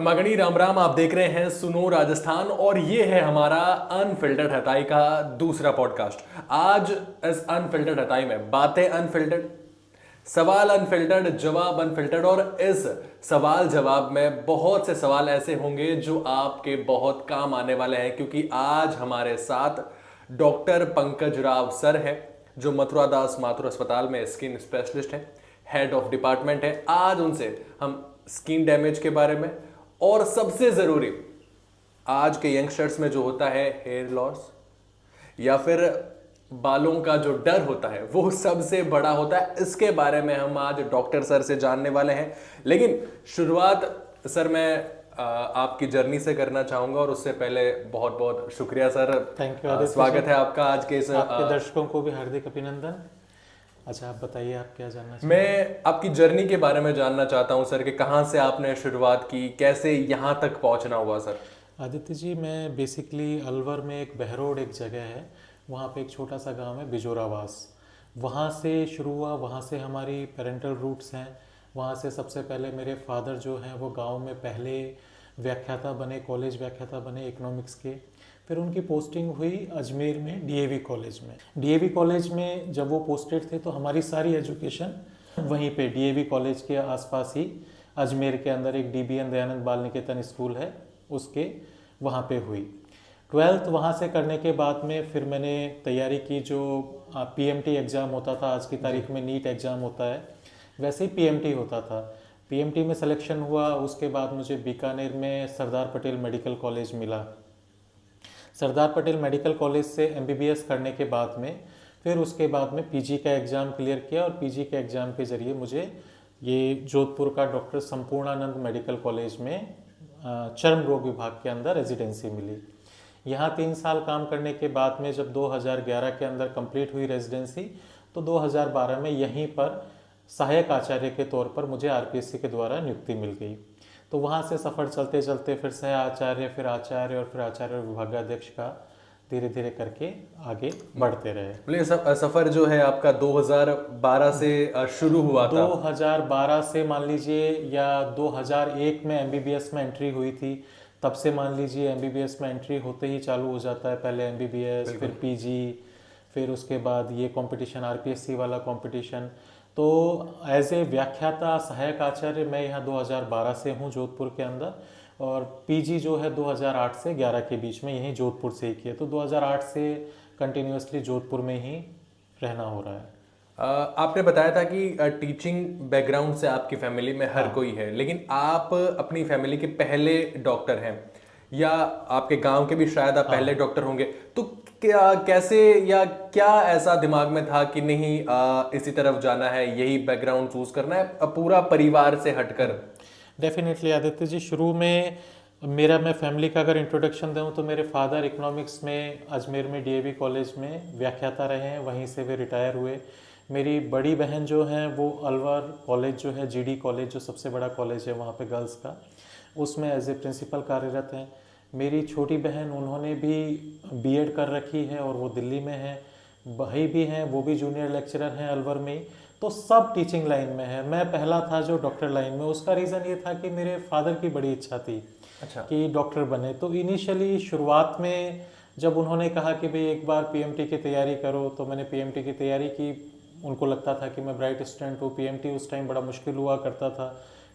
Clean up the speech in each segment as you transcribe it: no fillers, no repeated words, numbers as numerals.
मगनी राम राम। आप देख रहे हैं सुनो राजस्थान और ये है हमारा अनफिल्टर्ड हताई का दूसरा पॉडकास्ट। आज इस अनफिल्टर्ड हताई में बातें अनफिल्टर्ड, सवाल अनफिल्टर्ड, जवाब अनफिल्टर्ड और इस सवाल जवाब में बहुत से सवाल ऐसे होंगे जो आपके बहुत काम आने वाले हैं, क्योंकि आज हमारे साथ डॉक्टर पंकज राव सर है जो मथुरा दास माथुर अस्पताल में स्किन स्पेशलिस्ट है, हेड ऑफ डिपार्टमेंट है। आज उनसे हम स्किन डैमेज के बारे में और सबसे जरूरी आज के यंगस्टर्स में जो होता है हेयर लॉस या फिर बालों का जो डर होता है वो सबसे बड़ा होता है, इसके बारे में हम आज डॉक्टर सर से जानने वाले हैं। लेकिन शुरुआत सर मैं आपकी जर्नी से करना चाहूंगा और उससे पहले बहुत बहुत शुक्रिया सर। Thank you. स्वागत है आपका आज के इस आपके दर्शकों को भी हार्दिक अभिनंदन। अच्छा, आप बताइए, आप क्या जानना चाहते हैं? मैं आपकी जर्नी के बारे में जानना चाहता हूं सर कि कहां से आपने शुरुआत की, कैसे यहां तक पहुंचना हुआ सर। आदित्य जी, मैं बेसिकली अलवर में एक बहरोड एक जगह है, वहाँ पे एक छोटा सा गांव है बिजोरावास। वहाँ से शुरू हुआ, वहाँ से हमारी पेरेंटल रूट्स हैं। वहाँ से सबसे पहले मेरे फादर जो हैं वो गांव में पहले व्याख्याता बने, कॉलेज व्याख्याता बने इकोनॉमिक्स के। फिर उनकी पोस्टिंग हुई अजमेर में डीएवी कॉलेज में। डीएवी कॉलेज में जब वो पोस्टेड थे तो हमारी सारी एजुकेशन वहीं पे डीएवी कॉलेज के आसपास ही अजमेर के अंदर एक डीबीएन दयानंद बाल निकेतन स्कूल है, उसके वहाँ पे हुई। 12th वहाँ से करने के बाद में फिर मैंने तैयारी की, जो पीएमटी एग्ज़ाम होता था, आज की तारीख में नीट एग्ज़ाम होता है, वैसे ही पीएमटी होता था। पीएमटी में सिलेक्शन हुआ, उसके बाद मुझे बीकानेर में सरदार पटेल मेडिकल कॉलेज मिला। सरदार पटेल मेडिकल कॉलेज से एमबीबीएस करने के बाद में फिर उसके बाद में पीजी का एग्ज़ाम क्लियर किया और पीजी के एग्ज़ाम के ज़रिए मुझे ये जोधपुर का डॉक्टर संपूर्णानंद मेडिकल कॉलेज में चर्म रोग विभाग के अंदर रेजिडेंसी मिली। यहाँ 3 साल काम करने के बाद में जब 2011 के अंदर कंप्लीट हुई रेजिडेंसी, तो 2012 में यहीं पर सहायक आचार्य के तौर पर मुझे आरपीएससी के द्वारा नियुक्ति मिल गई। तो वहाँ से सफ़र चलते चलते फिर सह आचार्य, फिर आचार्य और फिर आचार्य और विभागाध्यक्ष का धीरे धीरे करके आगे बढ़ते रहे। बोलिए सफ़र जो है आपका 2012 से शुरू हुआ था। 2012 से मान लीजिए, या 2001 में एमबीबीएस में एंट्री हुई थी, तब से मान लीजिए एमबीबीएस में एंट्री होते ही चालू हो जाता है। पहले एमबीबीएस, फिर पीजी, फिर उसके बाद ये कंपटीशन आरपीएससी वाला कंपटीशन। तो एज ए व्याख्याता सहायक आचार्य मैं यहाँ 2012 से हूँ जोधपुर के अंदर, और पीजी जो है 2008 से 11 के बीच में यहीं जोधपुर से ही किया। तो 2008 से कंटिन्यूसली जोधपुर में ही रहना हो रहा है। आपने बताया था कि टीचिंग बैकग्राउंड से आपकी फैमिली में हर कोई है, लेकिन आप अपनी फैमिली के पहले डॉक्टर हैं, या आपके गांव के भी शायद आप पहले डॉक्टर होंगे। तो क्या, कैसे, या क्या ऐसा दिमाग में था कि नहीं इसी तरफ जाना है, यही बैकग्राउंड चूज करना है पूरा परिवार से हटकर? डेफिनेटली आदित्य जी, शुरू में मैं फैमिली का अगर इंट्रोडक्शन दूँ तो मेरे फादर इकोनॉमिक्स में अजमेर में डीएवी कॉलेज में व्याख्याता रहे हैं, वहीं से वे रिटायर हुए। मेरी बड़ी बहन जो हैं वो अलवर कॉलेज जो है, जीडी कॉलेज जो सबसे बड़ा कॉलेज है वहाँ पे गर्ल्स का, उसमें एज ए प्रिंसिपल कार्यरत हैं। मेरी छोटी बहन, उन्होंने भी बीएड कर रखी है और वो दिल्ली में है। भाई भी हैं, वो भी जूनियर लेक्चरर हैं अलवर में ही। तो सब टीचिंग लाइन में है। मैं पहला था जो डॉक्टर लाइन में। उसका रीज़न ये था कि मेरे फादर की बड़ी इच्छा थी कि डॉक्टर बने। तो इनिशियली शुरुआत में जब उन्होंने कहा कि भाई एक बार पीएमटी की तैयारी करो, तो मैंने पीएमटी की तैयारी की। उनको लगता था कि मैं ब्राइट स्टूडेंट हूँ, पीएमटी उस टाइम बड़ा मुश्किल हुआ करता था,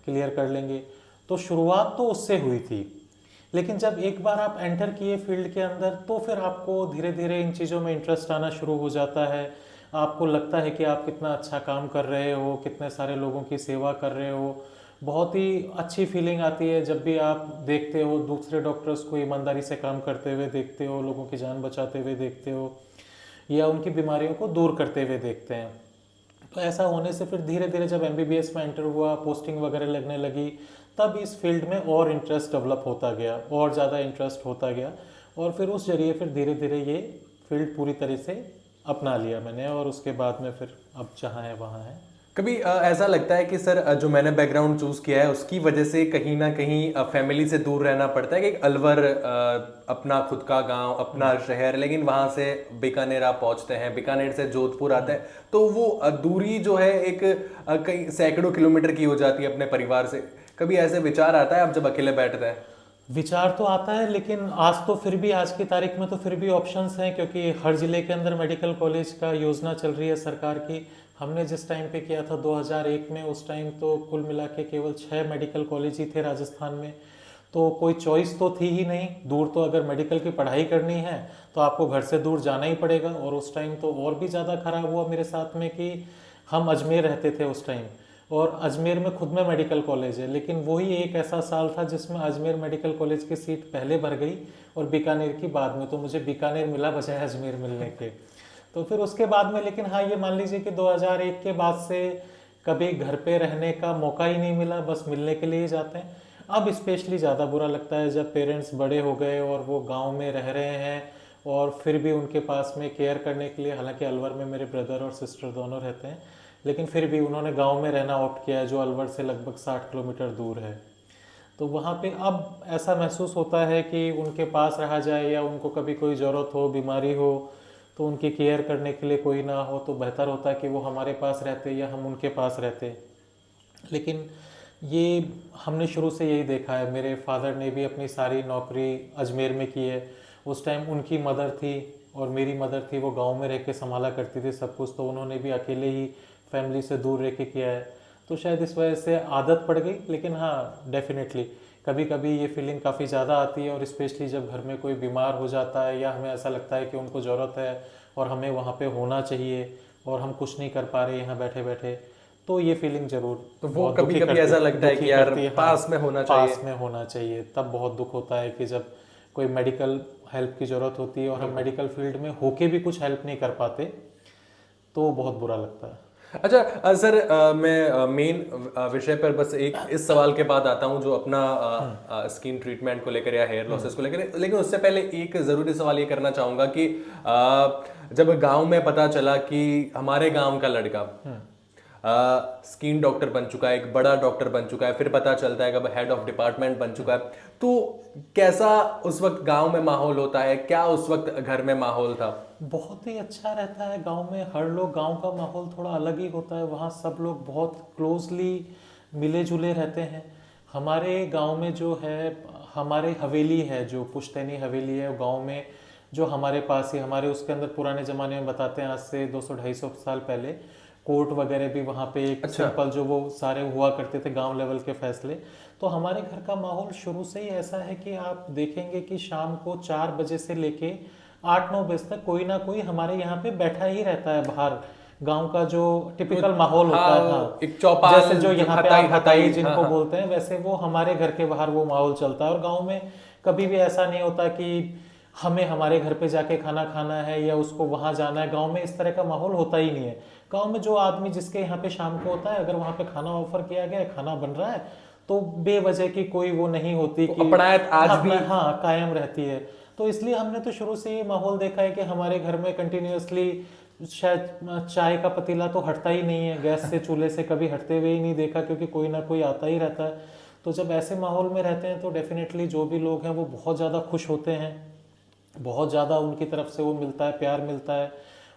क्लियर कर लेंगे। तो शुरुआत तो उससे हुई थी, लेकिन जब एक बार आप एंटर किए फील्ड के अंदर तो फिर आपको धीरे धीरे इन चीज़ों में इंटरेस्ट आना शुरू हो जाता है। आपको लगता है कि आप कितना अच्छा काम कर रहे हो, कितने सारे लोगों की सेवा कर रहे हो। बहुत ही अच्छी फीलिंग आती है जब भी आप देखते हो दूसरे डॉक्टर्स को ईमानदारी से काम करते हुए देखते हो, लोगों की जान बचाते हुए देखते हो, या उनकी बीमारियों को दूर करते हुए देखते हैं। तो ऐसा होने से फिर धीरे धीरे जब एमबीबीएस में एंटर हुआ, पोस्टिंग वगैरह लगने लगी, तब इस फील्ड में और इंटरेस्ट डेवलप होता गया, और ज़्यादा इंटरेस्ट होता गया, और फिर उस जरिए फिर धीरे धीरे ये फील्ड पूरी तरह से अपना लिया मैंने, और उसके बाद में फिर अब जहाँ है वहाँ है। कभी ऐसा लगता है कि सर जो मैंने बैकग्राउंड चूज किया है उसकी वजह से कहीं ना कहीं फैमिली से दूर रहना पड़ता है, कि अलवर अपना खुद का गांव, अपना शहर, लेकिन वहां से बीकानेर आप पहुंचते हैं, बीकानेर से जोधपुर आते हैं, तो वो दूरी जो है एक कई सैकड़ों किलोमीटर की हो जाती है अपने परिवार से। कभी ऐसे विचार आता है आप जब अकेले बैठते हैं? विचार तो आता है, लेकिन आज तो फिर भी, आज की तारीख में तो फिर भी ऑप्शंस हैं, क्योंकि हर ज़िले के अंदर मेडिकल कॉलेज का योजना चल रही है सरकार की। हमने जिस टाइम पे किया था 2001 में, उस टाइम तो कुल मिला के केवल 6 मेडिकल कॉलेज ही थे राजस्थान में। तो कोई चॉइस तो थी ही नहीं। दूर तो अगर मेडिकल की पढ़ाई करनी है तो आपको घर से दूर जाना ही पड़ेगा। और उस टाइम तो और भी ज़्यादा ख़राब हुआ मेरे साथ में कि हम अजमेर रहते थे उस टाइम, और अजमेर में खुद में मेडिकल कॉलेज है, लेकिन वही एक ऐसा साल था जिसमें अजमेर मेडिकल कॉलेज की सीट पहले भर गई और बीकानेर की बाद में। तो मुझे बीकानेर मिला बजाय अजमेर मिलने के। तो फिर उसके बाद में, लेकिन हाँ ये मान लीजिए कि 2001 के बाद से कभी घर पे रहने का मौका ही नहीं मिला, बस मिलने के लिए ही जाते हैं। अब स्पेशली ज़्यादा बुरा लगता है जब पेरेंट्स बड़े हो गए और वो गांव में रह रहे हैं, और फिर भी उनके पास में केयर करने के लिए, हालांकि अलवर में मेरे ब्रदर और सिस्टर दोनों रहते हैं, लेकिन फिर भी उन्होंने गांव में रहना ऑप्ट किया है, जो अलवर से लगभग 60 किलोमीटर दूर है। तो वहाँ पे अब ऐसा महसूस होता है कि उनके पास रहा जाए, या उनको कभी कोई ज़रूरत हो, बीमारी हो, तो उनकी केयर करने के लिए कोई ना हो, तो बेहतर होता है कि वो हमारे पास रहते या हम उनके पास रहते। लेकिन ये हमने शुरू से यही देखा है। मेरे फादर ने भी अपनी सारी नौकरी अजमेर में की है। उस टाइम उनकी मदर थी और मेरी मदर थी, वो गांव में रह के संभाला करती थी सब कुछ, तो उन्होंने भी अकेले ही फैमिली से दूर रह के किया है। तो शायद इस वजह से आदत पड़ गई। लेकिन हाँ, डेफिनेटली कभी कभी ये फीलिंग काफ़ी ज़्यादा आती है, और स्पेशली जब घर में कोई बीमार हो जाता है या हमें ऐसा लगता है कि उनको ज़रूरत है और हमें वहाँ पे होना चाहिए और हम कुछ नहीं कर पा रहे यहाँ बैठे बैठे, तो ये फीलिंग ज़रूर तो वो कभी कभी ऐसा लगता है कि यार पास में होना चाहिए, पास में होना चाहिए। तब बहुत दुख होता है कि जब कोई मेडिकल हेल्प की ज़रूरत होती है और हम मेडिकल फील्ड में होके भी कुछ हेल्प नहीं कर पाते, तो बहुत बुरा लगता है। अच्छा सर, मैं मेन विषय पर बस एक इस सवाल के बाद आता हूं जो अपना स्किन ट्रीटमेंट को लेकर या हेयर लॉसेस को लेकर, लेकिन उससे पहले एक ज़रूरी सवाल ये करना चाहूँगा कि जब गांव में पता चला कि हमारे गांव का लड़का स्किन डॉक्टर बन चुका है, एक बड़ा डॉक्टर बन चुका है, फिर पता चलता है कि अब हेड ऑफ डिपार्टमेंट बन चुका है, तो कैसा उस वक्त गांव में माहौल होता है? क्या उस वक्त घर में माहौल था? बहुत ही अच्छा रहता है गांव में। हर लोग, गांव का माहौल थोड़ा अलग ही होता है। वहाँ सब लोग बहुत क्लोजली मिले जुले रहते हैं। हमारे गांव में जो है, हमारे हवेली है, जो पुश्तैनी हवेली है गांव में, जो हमारे पास ही, हमारे उसके अंदर पुराने ज़माने में बताते हैं, आज से 200-250 साल पहले कोर्ट वगैरह भी वहाँ पे एक सिंपल जो वो सारे हुआ करते थे गांव लेवल के फैसले। तो हमारे घर का माहौल शुरू से ही ऐसा है कि आप देखेंगे कि शाम को 4 बजे से लेके 8-9 बजे तक कोई ना कोई हमारे यहाँ पे बैठा ही रहता है बाहर। गांव का जो टिपिकल माहौल होता है, हाँ, एक चौपाल, जैसे जो यहाँ पे आप हताई जिनको हाँ, बोलते हैं, वैसे वो हमारे घर के बाहर वो माहौल चलता है। और गाँव में कभी भी ऐसा नहीं होता कि हमें हमारे घर पे जाके खाना खाना है या उसको वहाँ जाना है। गांव में इस तरह का माहौल होता ही नहीं है। गांव में जो आदमी जिसके यहाँ पे शाम को होता है, अगर वहाँ पे खाना ऑफर किया गया है, खाना बन रहा है, तो बेवजह की कोई वो नहीं होती कि अपनायत आज भी हाँ कायम रहती है। तो इसलिए हमने तो शुरू से ये माहौल देखा है कि हमारे घर में कंटिन्यूअसली शायद चाय का पतीला तो हटता ही नहीं है, गैस से चूल्हे से कभी हटते हुए ही नहीं देखा, क्योंकि कोई ना कोई आता ही रहता है। तो जब ऐसे माहौल में रहते हैं तो डेफिनेटली जो भी लोग हैं वो बहुत ज़्यादा खुश होते हैं, बहुत ज़्यादा उनकी तरफ से वो मिलता है, प्यार मिलता है,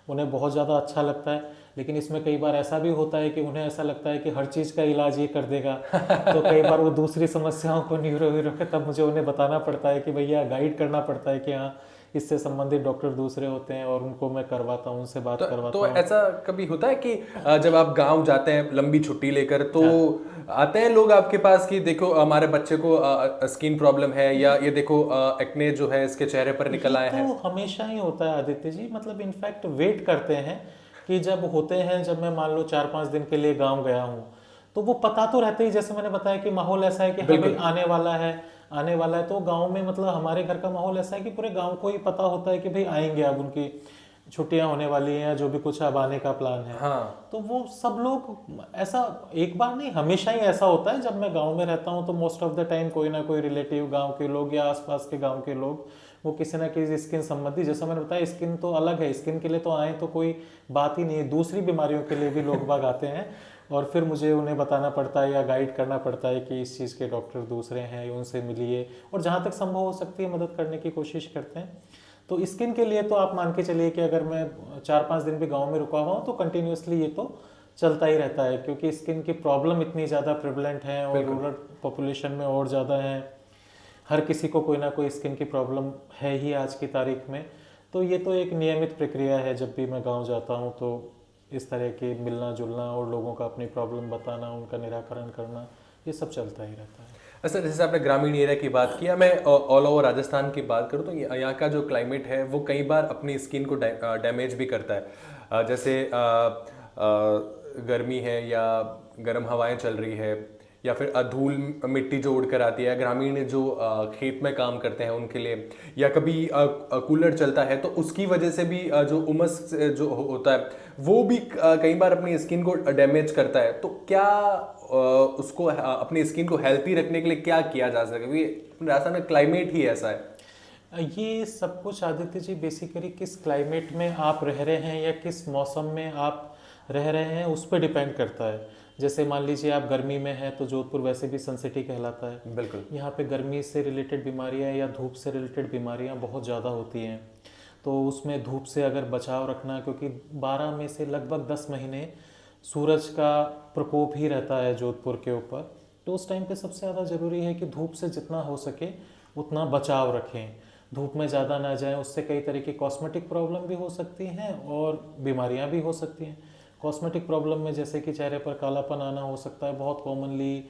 उन्हें बहुत ज़्यादा अच्छा लगता है। लेकिन इसमें कई बार ऐसा भी होता है कि उन्हें ऐसा लगता है कि हर चीज़ का इलाज ये कर देगा। तो कई बार वो दूसरी समस्याओं को न्यूरो वीरो के, तब मुझे उन्हें बताना पड़ता है कि भैया, गाइड करना पड़ता है कि हाँ इससे संबंधित डॉक्टर दूसरे होते हैं और उनको मैं करवाता हूँ, उनसे बात करवाता हूँ। तो ऐसा कभी होता है कि जब आप गांव जाते हैं लंबी छुट्टी लेकर, तो आते हैं लोग आपके पास कि देखो हमारे बच्चे को स्किन प्रॉब्लम है, या ये देखो एक्ने जो है इसके चेहरे पर निकल आए हैं? तो हमेशा ही होता है आदित्य जी। मतलब इनफैक्ट वेट करते हैं कि जब होते हैं, जब मैं मान लो 4-5 दिन के लिए गांव गया हूँ, तो वो पता तो रहते ही, जैसे मैंने बताया कि माहौल ऐसा है कि हाँ भाई आने वाला है, आने वाला है। तो गांव में मतलब हमारे घर का माहौल ऐसा है कि पूरे गांव को ही पता होता है कि भाई आएंगे, अब उनकी छुट्टियां होने वाली हैं, जो भी कुछ अब आने का प्लान है। हाँ। तो वो सब लोग, ऐसा एक बार नहीं, हमेशा ही ऐसा होता है। जब मैं गांव में रहता हूँ तो मोस्ट ऑफ द टाइम कोई ना कोई रिलेटिव, गांव के लोग या आसपास के गांव के लोग, वो किसी ना किसी स्किन संबंधी, जैसा मैंने बताया स्किन तो अलग है, स्किन के लिए तो आए तो कोई बात ही नहीं है, दूसरी बीमारियों के लिए भी लोग बाग आते हैं। और फिर मुझे उन्हें बताना पड़ता है या गाइड करना पड़ता है कि इस चीज़ के डॉक्टर दूसरे हैं, उनसे मिलिए, और जहाँ तक संभव हो सकती है मदद करने की कोशिश करते हैं। तो स्किन के लिए तो आप मान के चलिए कि अगर मैं 4-5 दिन भी गांव में रुका हुआ हूँ तो कंटिन्यूसली ये तो चलता ही रहता है, क्योंकि स्किन की प्रॉब्लम इतनी ज़्यादा प्रिवलेंट है और रूरल पॉपुलेशन में और ज़्यादा है। हर किसी को कोई ना कोई स्किन की प्रॉब्लम है ही आज की तारीख में। तो ये तो एक नियमित प्रक्रिया है, जब भी मैं गांव जाता हूँ तो इस तरह के मिलना जुलना और लोगों का अपनी प्रॉब्लम बताना, उनका निराकरण करना, ये सब चलता ही रहता है। अच्छा, जैसे आपने ग्रामीण एरिया की बात किया, मैं ऑल ओवर राजस्थान की बात करूँ तो यहाँ का जो क्लाइमेट है वो कई बार अपनी स्किन को डैमेज भी करता है। जैसे गर्मी है या गर्म हवाएं चल रही है या फिर धूल मिट्टी जो उड़ कर आती है, ग्रामीण जो खेत में काम करते हैं उनके लिए, या कभी कूलर चलता है तो उसकी वजह से भी जो उमस जो होता है वो भी कई बार अपनी स्किन को डैमेज करता है। तो क्या उसको अपनी स्किन को हेल्थी रखने के लिए क्या किया जा सके, क्योंकि राजस्थान में क्लाइमेट ही ऐसा है। ये सब कुछ आदित्य जी बेसिकली किस क्लाइमेट में आप रह रहे हैं या किस मौसम में आप रह रहे हैं उस पर डिपेंड करता है। जैसे मान लीजिए आप गर्मी में हैं तो जोधपुर वैसे भी सन सिटी कहलाता है। बिल्कुल। यहाँ पे गर्मी से रिलेटेड बीमारियाँ या धूप से रिलेटेड बीमारियाँ बहुत ज़्यादा होती हैं। तो उसमें धूप से अगर बचाव रखना, क्योंकि 12 में से लगभग 10 महीने सूरज का प्रकोप ही रहता है जोधपुर के ऊपर, तो उस टाइम पे सबसे ज़्यादा ज़रूरी है कि धूप से जितना हो सके उतना बचाव रखें। धूप में ज़्यादा ना जाएं, उससे कई तरह की कॉस्मेटिक प्रॉब्लम भी हो सकती हैं और बीमारियां भी हो सकती हैं। कॉस्मेटिक प्रॉब्लम में जैसे कि चेहरे पर कालापन आना हो सकता है। बहुत कॉमनली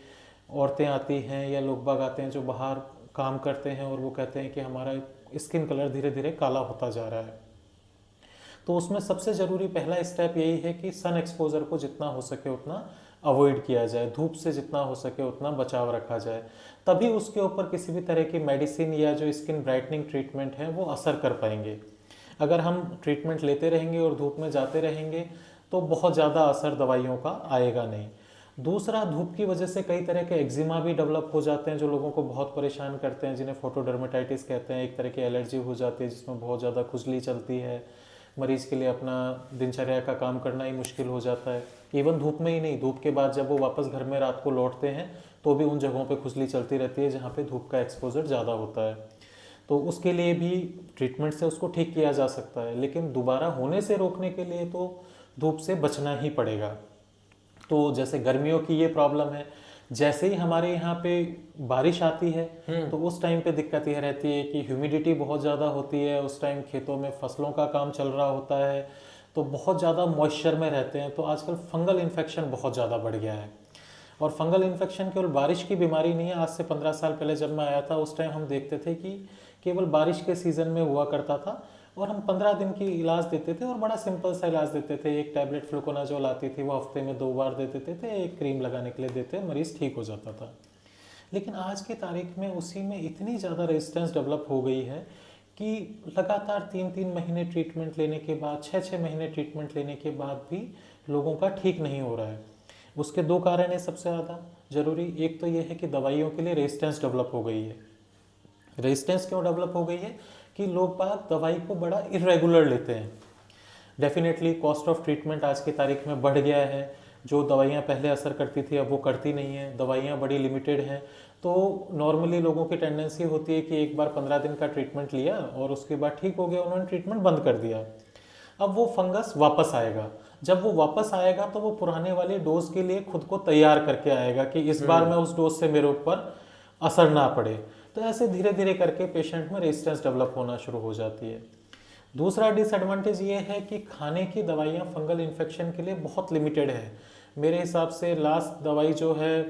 औरतें आती हैं या लोग बाग आते हैं जो बाहर काम करते हैं और वो कहते हैं कि हमारा स्किन कलर धीरे धीरे काला होता जा रहा है। तो उसमें सबसे ज़रूरी पहला स्टेप यही है कि सन एक्सपोजर को जितना हो सके उतना अवॉइड किया जाए, धूप से जितना हो सके उतना बचाव रखा जाए, तभी उसके ऊपर किसी भी तरह की मेडिसिन या जो स्किन ब्राइटनिंग ट्रीटमेंट है वो असर कर पाएंगे। अगर हम ट्रीटमेंट लेते रहेंगे और धूप में जाते रहेंगे तो बहुत ज़्यादा असर दवाइयों का आएगा नहीं। दूसरा, धूप की वजह से कई तरह के एक्जिमा भी डेवलप हो जाते हैं जो लोगों को बहुत परेशान करते हैं, जिन्हें फोटोडर्मेटाइटिस कहते हैं। एक तरह की एलर्जी हो जाती है जिसमें बहुत ज़्यादा खुजली चलती है, मरीज के लिए अपना दिनचर्या का काम करना ही मुश्किल हो जाता है। इवन धूप में ही नहीं, धूप के बाद जब वो वापस घर में रात को लौटते हैं तो भी उन जगहों पे खुजली चलती रहती है जहाँ पे धूप का एक्सपोजर ज़्यादा होता है। तो उसके लिए भी ट्रीटमेंट से उसको ठीक किया जा सकता है, लेकिन दोबारा होने से रोकने के लिए तो धूप से बचना ही पड़ेगा। तो जैसे गर्मियों की ये प्रॉब्लम है, जैसे ही हमारे यहाँ पे बारिश आती है तो उस टाइम पे दिक्कत यह रहती है कि ह्यूमिडिटी बहुत ज़्यादा होती है। उस टाइम खेतों में फसलों का काम चल रहा होता है तो बहुत ज़्यादा मॉइस्चर में रहते हैं। तो आजकल फंगल इन्फेक्शन बहुत ज़्यादा बढ़ गया है। और फंगल इन्फेक्शन केवल बारिश की बीमारी नहीं है। आज से 15 साल पहले जब मैं आया था उस टाइम हम देखते थे कि केवल बारिश के सीज़न में हुआ करता था और हम 15 दिन की इलाज देते थे और बड़ा सिंपल सा इलाज देते थे। एक टैबलेट फ्लुकोनाजोल आती थी, वो हफ्ते में 2 बार दे देते थे, एक क्रीम लगाने के लिए देते, मरीज़ ठीक हो जाता था। लेकिन आज की तारीख में उसी में इतनी ज़्यादा रेजिस्टेंस डेवलप हो गई है कि लगातार 3-3 महीने ट्रीटमेंट लेने के बाद, 6-6 महीने ट्रीटमेंट लेने के बाद भी लोगों का ठीक नहीं हो रहा है। उसके 2 कारण है सबसे ज़्यादा ज़रूरी। एक तो ये है कि दवाइयों के लिए रेजिस्टेंस डेवलप हो गई है। रेजिस्टेंस क्यों डेवलप हो गई है कि लोग बाग दवाई को बड़ा इरेगुलर लेते हैं। डेफिनेटली कॉस्ट ऑफ ट्रीटमेंट आज की तारीख में बढ़ गया है। जो दवाइयाँ पहले असर करती थी अब वो करती नहीं है, दवाइयाँ बड़ी लिमिटेड हैं। तो नॉर्मली लोगों की टेंडेंसी होती है कि एक बार 15 दिन का ट्रीटमेंट लिया और उसके बाद ठीक हो गया, उन्होंने ट्रीटमेंट बंद कर दिया। अब वो फंगस वापस आएगा। जब वो वापस आएगा तो वो पुराने वाले डोज के लिए खुद को तैयार करके आएगा कि इस बार मैं उस डोज से मेरे ऊपर असर ना पड़े। तो ऐसे धीरे धीरे करके पेशेंट में रेजिस्टेंस डेवलप होना शुरू हो जाती है। दूसरा डिसएडवांटेज ये है कि खाने की दवाइयाँ फंगल इन्फेक्शन के लिए बहुत लिमिटेड है। मेरे हिसाब से लास्ट दवाई जो है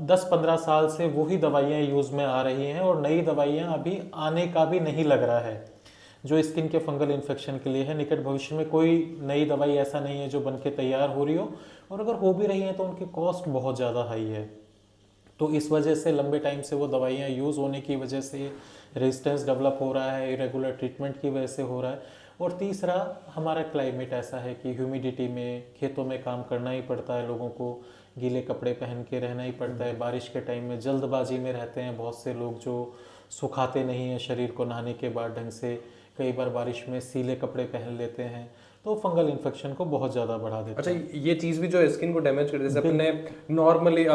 10-15 साल से वही दवाइयाँ यूज़ में आ रही हैं और नई दवाइयाँ अभी आने का भी नहीं लग रहा है जो स्किन के फंगल इन्फेक्शन के लिए है। निकट भविष्य में कोई नई दवाई ऐसा नहीं है जो बन के तैयार हो रही हो, और अगर हो भी रही है तो उनकी कॉस्ट बहुत ज़्यादा हाई है। तो इस वजह से लंबे टाइम से वो दवाइयाँ यूज़ होने की वजह से रेजिस्टेंस डेवलप हो रहा है, इरेगुलर ट्रीटमेंट की वजह से हो रहा है। और तीसरा, हमारा क्लाइमेट ऐसा है कि ह्यूमिडिटी में खेतों में काम करना ही पड़ता है, लोगों को गीले कपड़े पहन के रहना ही पड़ता है। बारिश के टाइम में जल्दबाजी में रहते हैं बहुत से लोग जो सुखाते नहीं हैं शरीर को नहाने के बाद ढंग से, कई बार बारिश में सीले कपड़े पहन लेते हैं, तो फंगल इन्फेक्शन को बहुत ज़्यादा बढ़ा देता है। अच्छा, ये चीज़ भी जो स्किन को डैमेज कर, जैसे अपने नॉर्मली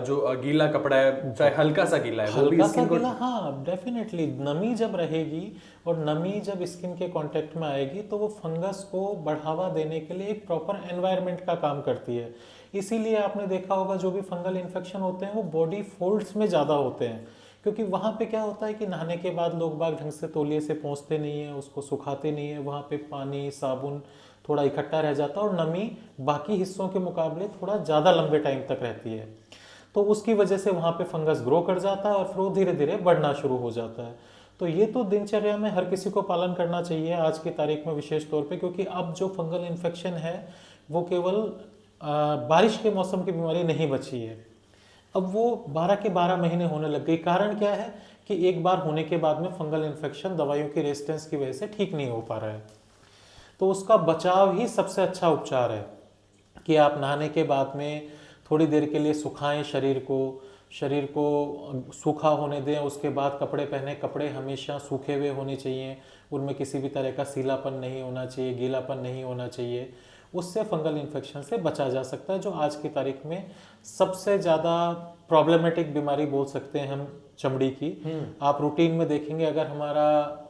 जो गीला कपड़ा है, चाहे हल्का सा गीला है, वो भी हल्का सा स्किन को गीला, हाँ डेफिनेटली नमी जब रहेगी और नमी जब स्किन के कांटेक्ट में आएगी तो वो फंगस को बढ़ावा देने के लिए एक प्रॉपर एनवायरनमेंट का काम करती है। इसीलिए आपने देखा होगा जो भी फंगल इन्फेक्शन होते हैं वो बॉडी फोल्ड्स में ज़्यादा होते हैं, क्योंकि वहाँ पे क्या होता है कि नहाने के बाद लोग बाग ढंग से तौलिए से पोंछते नहीं है, उसको सुखाते नहीं है, वहाँ पे पानी साबुन थोड़ा इकट्ठा रह जाता है और नमी बाकी हिस्सों के मुकाबले थोड़ा ज़्यादा लंबे टाइम तक रहती है। तो उसकी वजह से वहाँ पे फंगस ग्रो कर जाता है और फिर वो धीरे धीरे बढ़ना शुरू हो जाता है। तो ये तो दिनचर्या में हर किसी को पालन करना चाहिए आज की तारीख में विशेष तौर पे, क्योंकि अब जो फंगल इन्फेक्शन है वो केवल बारिश के मौसम की बीमारी नहीं बची है, अब वो 12 के 12 महीने होने लग गई। कारण क्या है कि एक बार होने के बाद में फंगल इन्फेक्शन दवाइयों की रेजिस्टेंस की वजह से ठीक नहीं हो पा रहा है। तो उसका बचाव ही सबसे अच्छा उपचार है कि आप नहाने के बाद में थोड़ी देर के लिए सुखाएं शरीर को सूखा होने दें, उसके बाद कपड़े पहने। कपड़े हमेशा सूखे हुए होने चाहिए, उनमें किसी भी तरह का सीलापन नहीं होना चाहिए, गीलापन नहीं होना चाहिए। उससे फंगल इन्फेक्शन से बचा जा सकता है, जो आज की तारीख में सबसे ज़्यादा प्रॉब्लमेटिक बीमारी बोल सकते हैं हम चमड़ी की। आप रूटीन में देखेंगे, अगर हमारा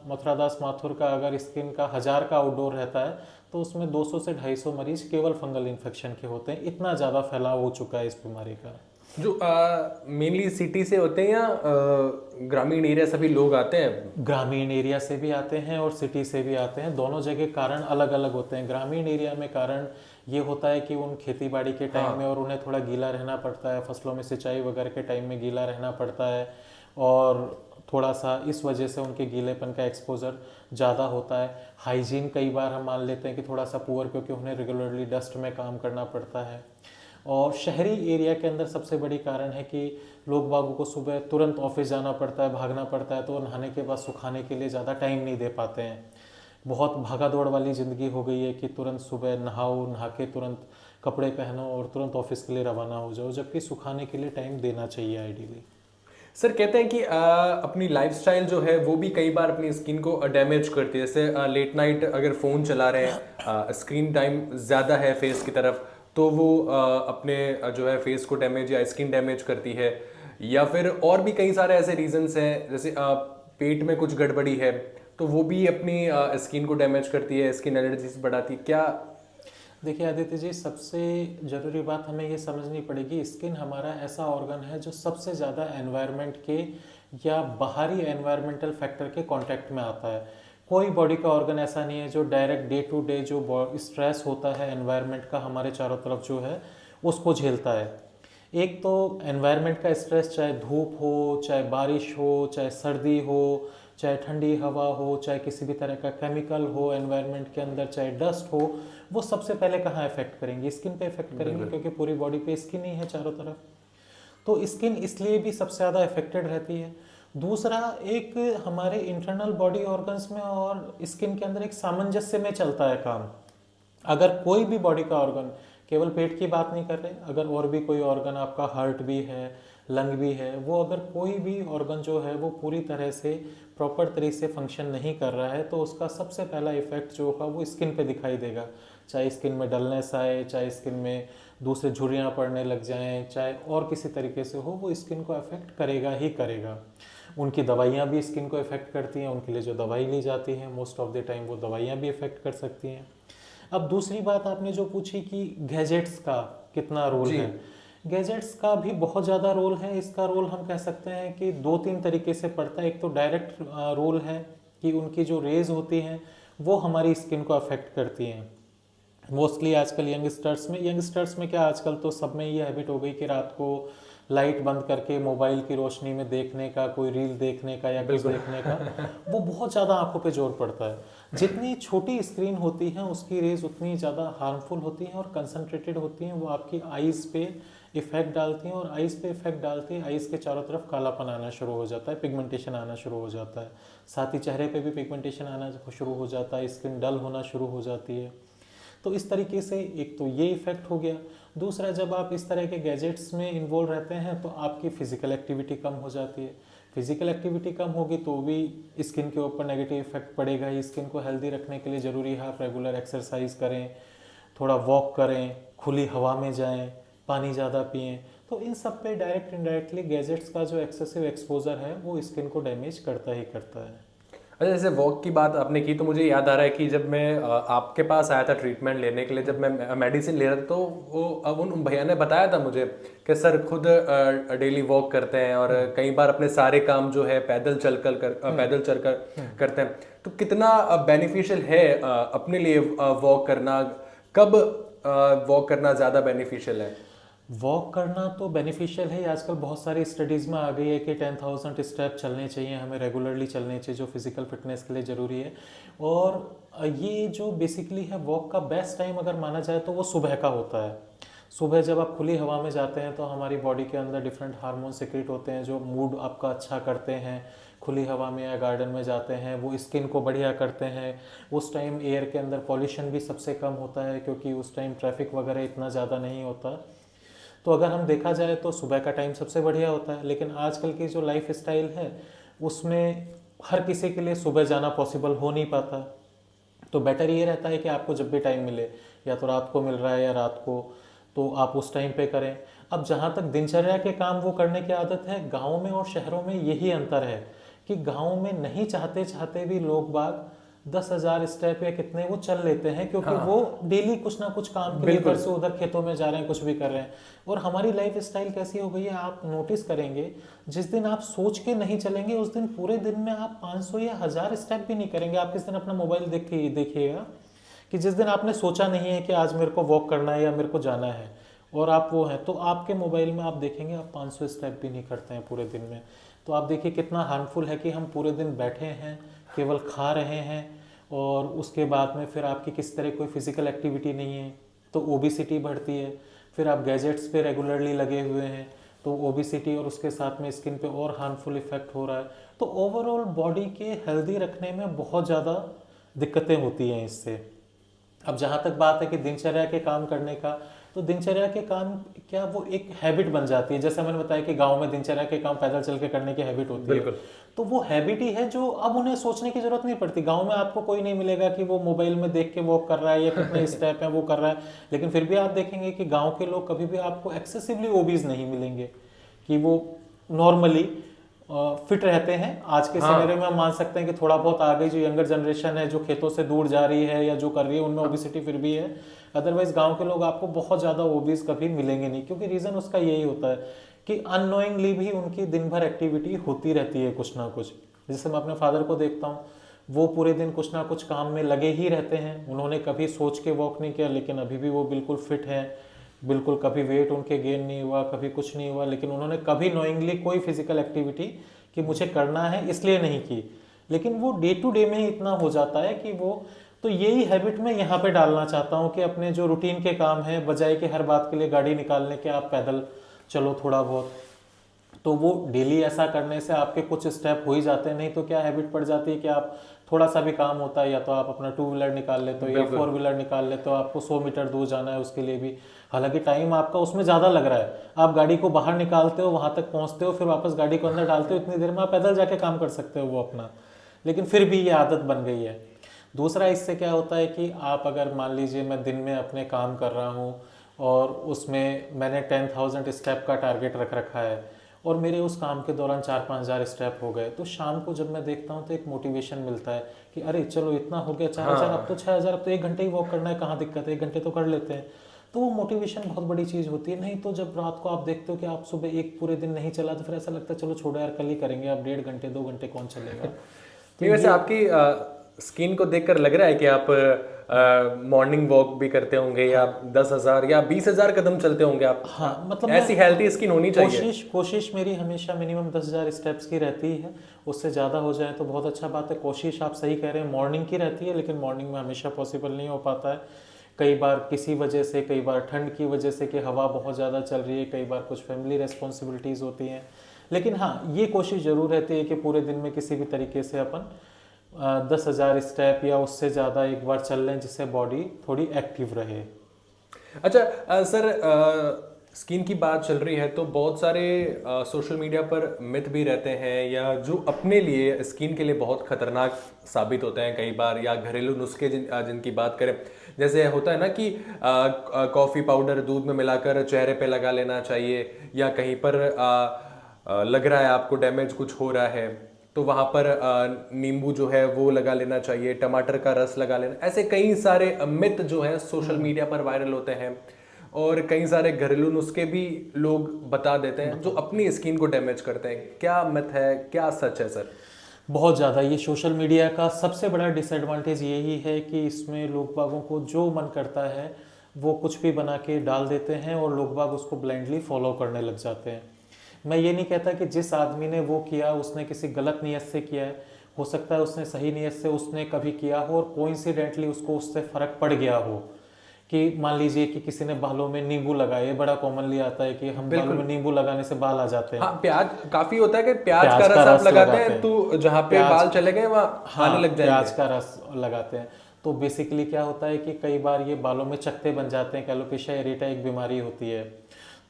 मथुरादास माथुर का अगर स्किन का 1000 का आउटडोर रहता है तो उसमें 200 से 250 मरीज केवल फंगल इन्फेक्शन के होते हैं। इतना ज़्यादा फैलाव हो चुका है इस बीमारी का। जो मेनली सिटी से होते हैं या ग्रामीण एरिया सभी लोग आते हैं? ग्रामीण एरिया से भी आते हैं और सिटी से भी आते हैं, दोनों जगह कारण अलग अलग होते हैं। ग्रामीण एरिया में कारण ये होता है कि उन खेती बाड़ी के टाइम में और उन्हें थोड़ा गीला रहना पड़ता है, फसलों में सिंचाई वगैरह के टाइम में गीला रहना पड़ता है और थोड़ा सा इस वजह से उनके गीलेपन का एक्सपोजर ज़्यादा होता है। हाइजीन कई बार हम मान लेते हैं कि थोड़ा सा पुअर, क्योंकि उन्हें रेगुलरली डस्ट में काम करना पड़ता है। और शहरी एरिया के अंदर सबसे बड़ी कारण है कि लोग बागों को सुबह तुरंत ऑफिस जाना पड़ता है, भागना पड़ता है, तो नहाने के बाद सुखाने के लिए ज़्यादा टाइम नहीं दे पाते हैं। बहुत भागा दौड़ वाली ज़िंदगी हो गई है कि तुरंत सुबह नहाओ, नहा के तुरंत कपड़े पहनो और तुरंत ऑफिस के लिए रवाना हो जाओ, जबकि सुखाने के लिए टाइम देना चाहिए आइडियली। सर कहते हैं कि अपनी लाइफस्टाइल जो है वो भी कई बार अपनी स्किन को डैमेज करती है। जैसे लेट नाइट अगर फ़ोन चला रहे हैं, स्क्रीन टाइम ज़्यादा है फेस की तरफ, तो वो अपने जो है फेस को डैमेज या स्किन डैमेज करती है। या फिर और भी कई सारे ऐसे रीजंस हैं, जैसे पेट में कुछ गड़बड़ी है तो वो भी अपनी स्किन को डैमेज करती है, स्किन एलर्जीज बढ़ाती है क्या? देखिए आदित्य जी, सबसे ज़रूरी बात हमें ये समझनी पड़ेगी, स्किन हमारा ऐसा ऑर्गन है जो सबसे ज़्यादा एनवायरनमेंट के या बाहरी एनवायरमेंटल फैक्टर के कांटेक्ट में आता है। कोई बॉडी का ऑर्गन ऐसा नहीं है जो डायरेक्ट डे टू डे जो स्ट्रेस होता है एनवायरनमेंट का हमारे चारों तरफ जो है उसको झेलता है। एक तो एनवायरनमेंट का स्ट्रेस, चाहे धूप हो, चाहे बारिश हो, चाहे सर्दी हो, चाहे ठंडी हवा हो, चाहे किसी भी तरह का केमिकल हो एनवायरनमेंट के अंदर, चाहे डस्ट हो, वो सबसे पहले कहाँ इफेक्ट करेंगे? स्किन पे इफेक्ट करेंगे, क्योंकि पूरी बॉडी पे स्किन ही है चारों तरफ। तो स्किन इसलिए भी सबसे ज़्यादा इफेक्टेड रहती है। दूसरा, एक हमारे इंटरनल बॉडी ऑर्गन्स में और स्किन के अंदर एक सामंजस्य में चलता है काम। अगर कोई भी बॉडी का ऑर्गन, केवल पेट की बात नहीं कर रहे, अगर और भी कोई ऑर्गन आपका हार्ट भी है, लंग भी है, वो अगर कोई भी ऑर्गन जो है वो पूरी तरह से प्रॉपर तरीके से फंक्शन नहीं कर रहा है तो उसका सबसे पहला इफेक्ट जो होगा वो स्किन पे दिखाई देगा। चाहे स्किन में डलनेस आए, चाहे स्किन में दूसरे झुर्रियाँ पड़ने लग जाएं, चाहे और किसी तरीके से हो, वो स्किन को अफेक्ट करेगा ही करेगा। उनकी दवाइयाँ भी स्किन को इफेक्ट करती हैं, उनके लिए जो दवाई ली जाती है मोस्ट ऑफ द टाइम वो दवाइयाँ भी इफेक्ट कर सकती हैं। अब दूसरी बात आपने जो पूछी कि गैजेट्स का कितना रोल है, गैजेट्स का भी बहुत ज़्यादा रोल है। इसका रोल हम कह सकते हैं कि 2-3 तरीके से पड़ता है। एक तो डायरेक्ट रोल है कि उनकी जो रेज होती हैं वो हमारी स्किन को अफेक्ट करती हैं। मोस्टली आजकल यंगस्टर्स में क्या, आजकल तो सब में ये हैबिट हो गई कि रात को लाइट बंद करके मोबाइल की रोशनी में देखने का, कोई रील देखने का या कुछ देखने का, वो बहुत ज़्यादा आंखों पे जोर पड़ता है। जितनी छोटी स्क्रीन होती है उसकी रेज उतनी ज़्यादा हार्मफुल होती हैं और कंसनट्रेटेड होती हैं, वो आपकी आईज़ पे इफेक्ट डालती हैं और आईज़ पे इफेक्ट डालती है आईज़ के चारों तरफ कालापन आना शुरू हो जाता है, पिगमेंटेशन आना शुरू हो जाता है, साथ ही चेहरे पे भी पिगमेंटेशन आना शुरू हो जाता है, स्किन डल होना शुरू हो जाती है। तो इस तरीके से एक तो ये इफेक्ट हो गया। दूसरा, जब आप इस तरह के गैजेट्स में इन्वॉल्व रहते हैं तो आपकी फिजिकल एक्टिविटी कम हो जाती है। फिजिकल एक्टिविटी कम होगी तो भी स्किन के ऊपर नेगेटिव इफेक्ट पड़ेगा ही। स्किन को हेल्दी रखने के लिए ज़रूरी है आप रेगुलर एक्सरसाइज करें, थोड़ा वॉक करें, खुली हवा में जाएं, पानी ज़्यादा पिएं। तो इन सब पे डायरेक्ट इनडायरेक्टली गैजेट्स का जो एक्सेसिव एक्सपोजर है वो स्किन को डैमेज करता ही करता है। अच्छा, जैसे वॉक की बात आपने की तो मुझे याद आ रहा है कि जब मैं आपके पास आया था ट्रीटमेंट लेने के लिए, जब मैं मेडिसिन ले रहा था, तो वो अब उन भैया ने बताया था मुझे कि सर खुद डेली वॉक करते हैं और कई बार अपने सारे काम जो है पैदल चलकर करते हैं। तो कितना बेनिफिशियल है अपने लिए वॉक करना? कब वॉक करना ज़्यादा बेनिफिशियल है? वॉक करना तो बेनिफिशियल है, आजकल बहुत सारी स्टडीज़ में आ गई है कि 10,000 स्टेप चलने चाहिए, हमें रेगुलरली चलने चाहिए, जो फिजिकल फिटनेस के लिए ज़रूरी है। और ये जो बेसिकली है वॉक का बेस्ट टाइम अगर माना जाए तो वो सुबह का होता है। सुबह जब आप खुली हवा में जाते हैं तो हमारी बॉडी के अंदर डिफरेंट हार्मोन सिक्रेट होते हैं जो मूड आपका अच्छा करते हैं। खुली हवा में या गार्डन में जाते हैं वो स्किन को बढ़िया करते हैं। उस टाइम एयर के अंदर पॉल्यूशन भी सबसे कम होता है क्योंकि उस टाइम ट्रैफिक वगैरह इतना ज़्यादा नहीं होता। तो अगर हम देखा जाए तो सुबह का टाइम सबसे बढ़िया होता है, लेकिन आजकल की जो लाइफ स्टाइल है उसमें हर किसी के लिए सुबह जाना पॉसिबल हो नहीं पाता। तो बेटर ये रहता है कि आपको जब भी टाइम मिले, या तो रात को मिल रहा है या रात को, तो आप उस टाइम पे करें। अब जहाँ तक दिनचर्या के काम वो करने की आदत है, गाँव में और शहरों में यही अंतर है कि गाँव में नहीं चाहते चाहते भी लोग बाग 10,000 स्टेप या कितने वो चल लेते हैं क्योंकि वो डेली कुछ ना कुछ काम के लिए इधर से उधर खेतों में जा रहे हैं, कुछ भी कर रहे हैं। और हमारी लाइफ स्टाइल कैसी हो गई है, आप नोटिस करेंगे जिस दिन आप सोच के नहीं चलेंगे उस दिन पूरे दिन में आप 500 या 1000 स्टेप भी नहीं करेंगे। आप किस दिन अपना मोबाइल देखिएगा कि जिस दिन आपने सोचा नहीं है कि आज मेरे को वॉक करना है या मेरे को जाना है और आप वो हैं, तो आपके मोबाइल में आप देखेंगे आप 500 स्टेप भी नहीं करते हैं पूरे दिन में। तो आप देखिए कितना हार्मफुल है कि हम पूरे दिन बैठे हैं, केवल खा रहे हैं और उसके बाद में फिर आपकी किस तरह कोई फिजिकल एक्टिविटी नहीं है तो ओबिसिटी बढ़ती है। फिर आप गैजेट्स पे रेगुलरली लगे हुए हैं तो ओबिसिटी और उसके साथ में स्किन पे और हार्मफुल इफेक्ट हो रहा है। तो ओवरऑल बॉडी के हेल्दी रखने में बहुत ज़्यादा दिक्कतें होती हैं इससे। अब जहाँ तक बात है कि दिनचर्या के काम करने का, तो दिनचर्या के काम क्या वो एक हैबिट बन जाती है। जैसे मैंने बताया कि गांव में दिनचर्या के काम पैदल चल के करने की हैबिट होती है, तो वो हैबिट ही है जो अब उन्हें सोचने की जरूरत नहीं पड़ती। गांव में आपको कोई नहीं मिलेगा कि वो मोबाइल में देख के वॉक कर रहा है या कितने स्टेप हैं वो कर रहा है, लेकिन फिर भी आप देखेंगे कि गाँव के लोग कभी भी आपको एक्सेसिवली ओबीज नहीं मिलेंगे, कि वो नॉर्मली फिट रहते हैं। आज के सिनेरियो में हम मान सकते हैं कि थोड़ा बहुत आगे जो यंगर जनरेशन है जो खेतों से दूर जा रही है या जो कर रही है उनमें ओबिसिटी फिर भी है। अदरवाइज गांव के लोग आपको बहुत ज़्यादा ओबीज कभी मिलेंगे नहीं, क्योंकि रीज़न उसका यही होता है कि अननोइंगली भी उनकी दिन भर एक्टिविटी होती रहती है कुछ ना कुछ। जैसे मैं अपने फादर को देखता हूँ, वो पूरे दिन कुछ ना कुछ काम में लगे ही रहते हैं। उन्होंने कभी सोच के वॉक नहीं किया, लेकिन अभी भी वो बिल्कुल फिट हैं, बिल्कुल कभी वेट उनके गेन नहीं हुआ, कभी कुछ नहीं हुआ, लेकिन उन्होंने कभी नोइंगली कोई फिजिकल एक्टिविटी कि मुझे करना है इसलिए नहीं की। लेकिन वो डे टू डे में ही इतना हो जाता है कि वो, तो यही हैबिट मैं यहाँ पे डालना चाहता हूँ कि अपने जो रूटीन के काम है, बजाय कि हर बात के लिए गाड़ी निकालने के आप पैदल चलो थोड़ा बहुत, तो वो डेली ऐसा करने से आपके कुछ स्टेप हो ही जाते हैं। नहीं तो क्या हैबिट पड़ जाती है कि आप थोड़ा सा भी काम होता है या तो आप अपना 2 व्हीलर निकाल लेते हो या 4 व्हीलर निकाल लेते हो, आपको 100 मीटर दूर जाना है उसके लिए भी, हालांकि टाइम आपका उसमें ज़्यादा लग रहा है। आप गाड़ी को बाहर निकालते हो, वहाँ तक पहुँचते हो, फिर वापस गाड़ी को अंदर डालते हो, इतनी देर में आप पैदल जाके काम कर सकते हो वो अपना, लेकिन फिर भी ये आदत बन गई है। दूसरा इससे क्या होता है कि आप अगर मान लीजिए मैं दिन में अपने काम कर रहा हूँ और उसमें मैंने 10,000 स्टेप का टारगेट रख रखा है और मेरे उस काम के दौरान 4-5 हज़ार स्टेप हो गए, तो शाम को जब मैं देखता हूँ तो एक मोटिवेशन मिलता है कि अरे चलो इतना हो गया 4,000, अब तो 6,000, अब तो 1 घंटे ही वॉक करना है, कहाँ दिक्कत है, 1 घंटे तो कर लेते हैं। तो वो मोटिवेशन बहुत बड़ी चीज़ होती है। नहीं तो जब रात को आप देखते हो कि आप सुबह एक पूरे दिन नहीं चला तो फिर ऐसा लगता है चलो छोड़ो यार कल ही करेंगे, अब 1.5 घंटे 2 घंटे कौन चलेगा। तो वैसे आपकी स्किन को देखकर लग रहा है कि आप मॉर्निंग वॉक भी करते होंगे या 10,000 या 20,000 कदम चलते होंगे आप। हाँ, मतलब ऐसी हेल्थी स्किन होनी चाहिए। कोशिश मेरी हमेशा मिनिमम 10,000 स्टेप्स की रहती है। उससे ज़्यादा हो जाए तो बहुत अच्छा बात है। कोशिश आप सही कह रहे हैं मॉर्निंग की रहती है, लेकिन मॉर्निंग में हमेशा पॉसिबल नहीं हो पाता है। कई बार किसी वजह से, कई बार ठंड की वजह से कि हवा बहुत ज़्यादा चल रही है, कई बार कुछ फैमिली रेस्पॉन्सिबिलिटीज़ होती हैं। लेकिन हाँ, ये कोशिश ज़रूर रहती है कि पूरे दिन में किसी भी तरीके से अपन 10,000 स्टेप या उससे ज़्यादा एक बार चल लें, जिससे बॉडी थोड़ी एक्टिव रहे। अच्छा सर, स्किन की बात चल रही है तो बहुत सारे सोशल मीडिया पर मिथ भी रहते हैं या जो अपने लिए स्किन के लिए बहुत खतरनाक साबित होते हैं कई बार, या घरेलू नुस्खे जिनकी बात करें, जैसे होता है ना कि कॉफ़ी पाउडर दूध में मिलाकर चेहरे पे लगा लेना चाहिए, या कहीं पर लग रहा है आपको डैमेज कुछ हो रहा है तो वहाँ पर नींबू जो है वो लगा लेना चाहिए, टमाटर का रस लगा लेना, ऐसे कई सारे मिथ जो है सोशल मीडिया पर वायरल होते हैं। और कई सारे घरेलू नुस्खे भी लोग बता देते हैं जो अपनी स्किन को डैमेज करते हैं। क्या मिथ है, क्या सच है सर? बहुत ज़्यादा। ये सोशल मीडिया का सबसे बड़ा डिसएडवांटेज यही है कि इसमें लोग बागों को जो मन करता है वो कुछ भी बना के डाल देते हैं और लोग बाग उसको ब्लाइंडली फॉलो करने लग जाते हैं। मैं ये नहीं कहता कि जिस आदमी ने वो किया उसने किसी गलत नीयत से किया है, हो सकता है उसने सही नीयत से उसने कभी किया हो और कोइंसिडेंटली उसको उससे फ़र्क पड़ गया हो। कि मान लीजिए कि किसी ने बालों में नींबू लगाया, ये बड़ा कॉमनली आता है कि हम बालों में नींबू लगाने से बाल आ जाते हैं। हाँ, प्याज काफी होता है कि प्याज का रस आप लगाते हैं तो जहाँ पे बाल चले गए वहाँ आने लग जाएंगे। प्याज का रस लगाते हैं तो बेसिकली क्या होता है कि कई बार ये बालों में चकत्ते बन जाते हैं। एलोपेशिया एरेटा एक बीमारी होती है,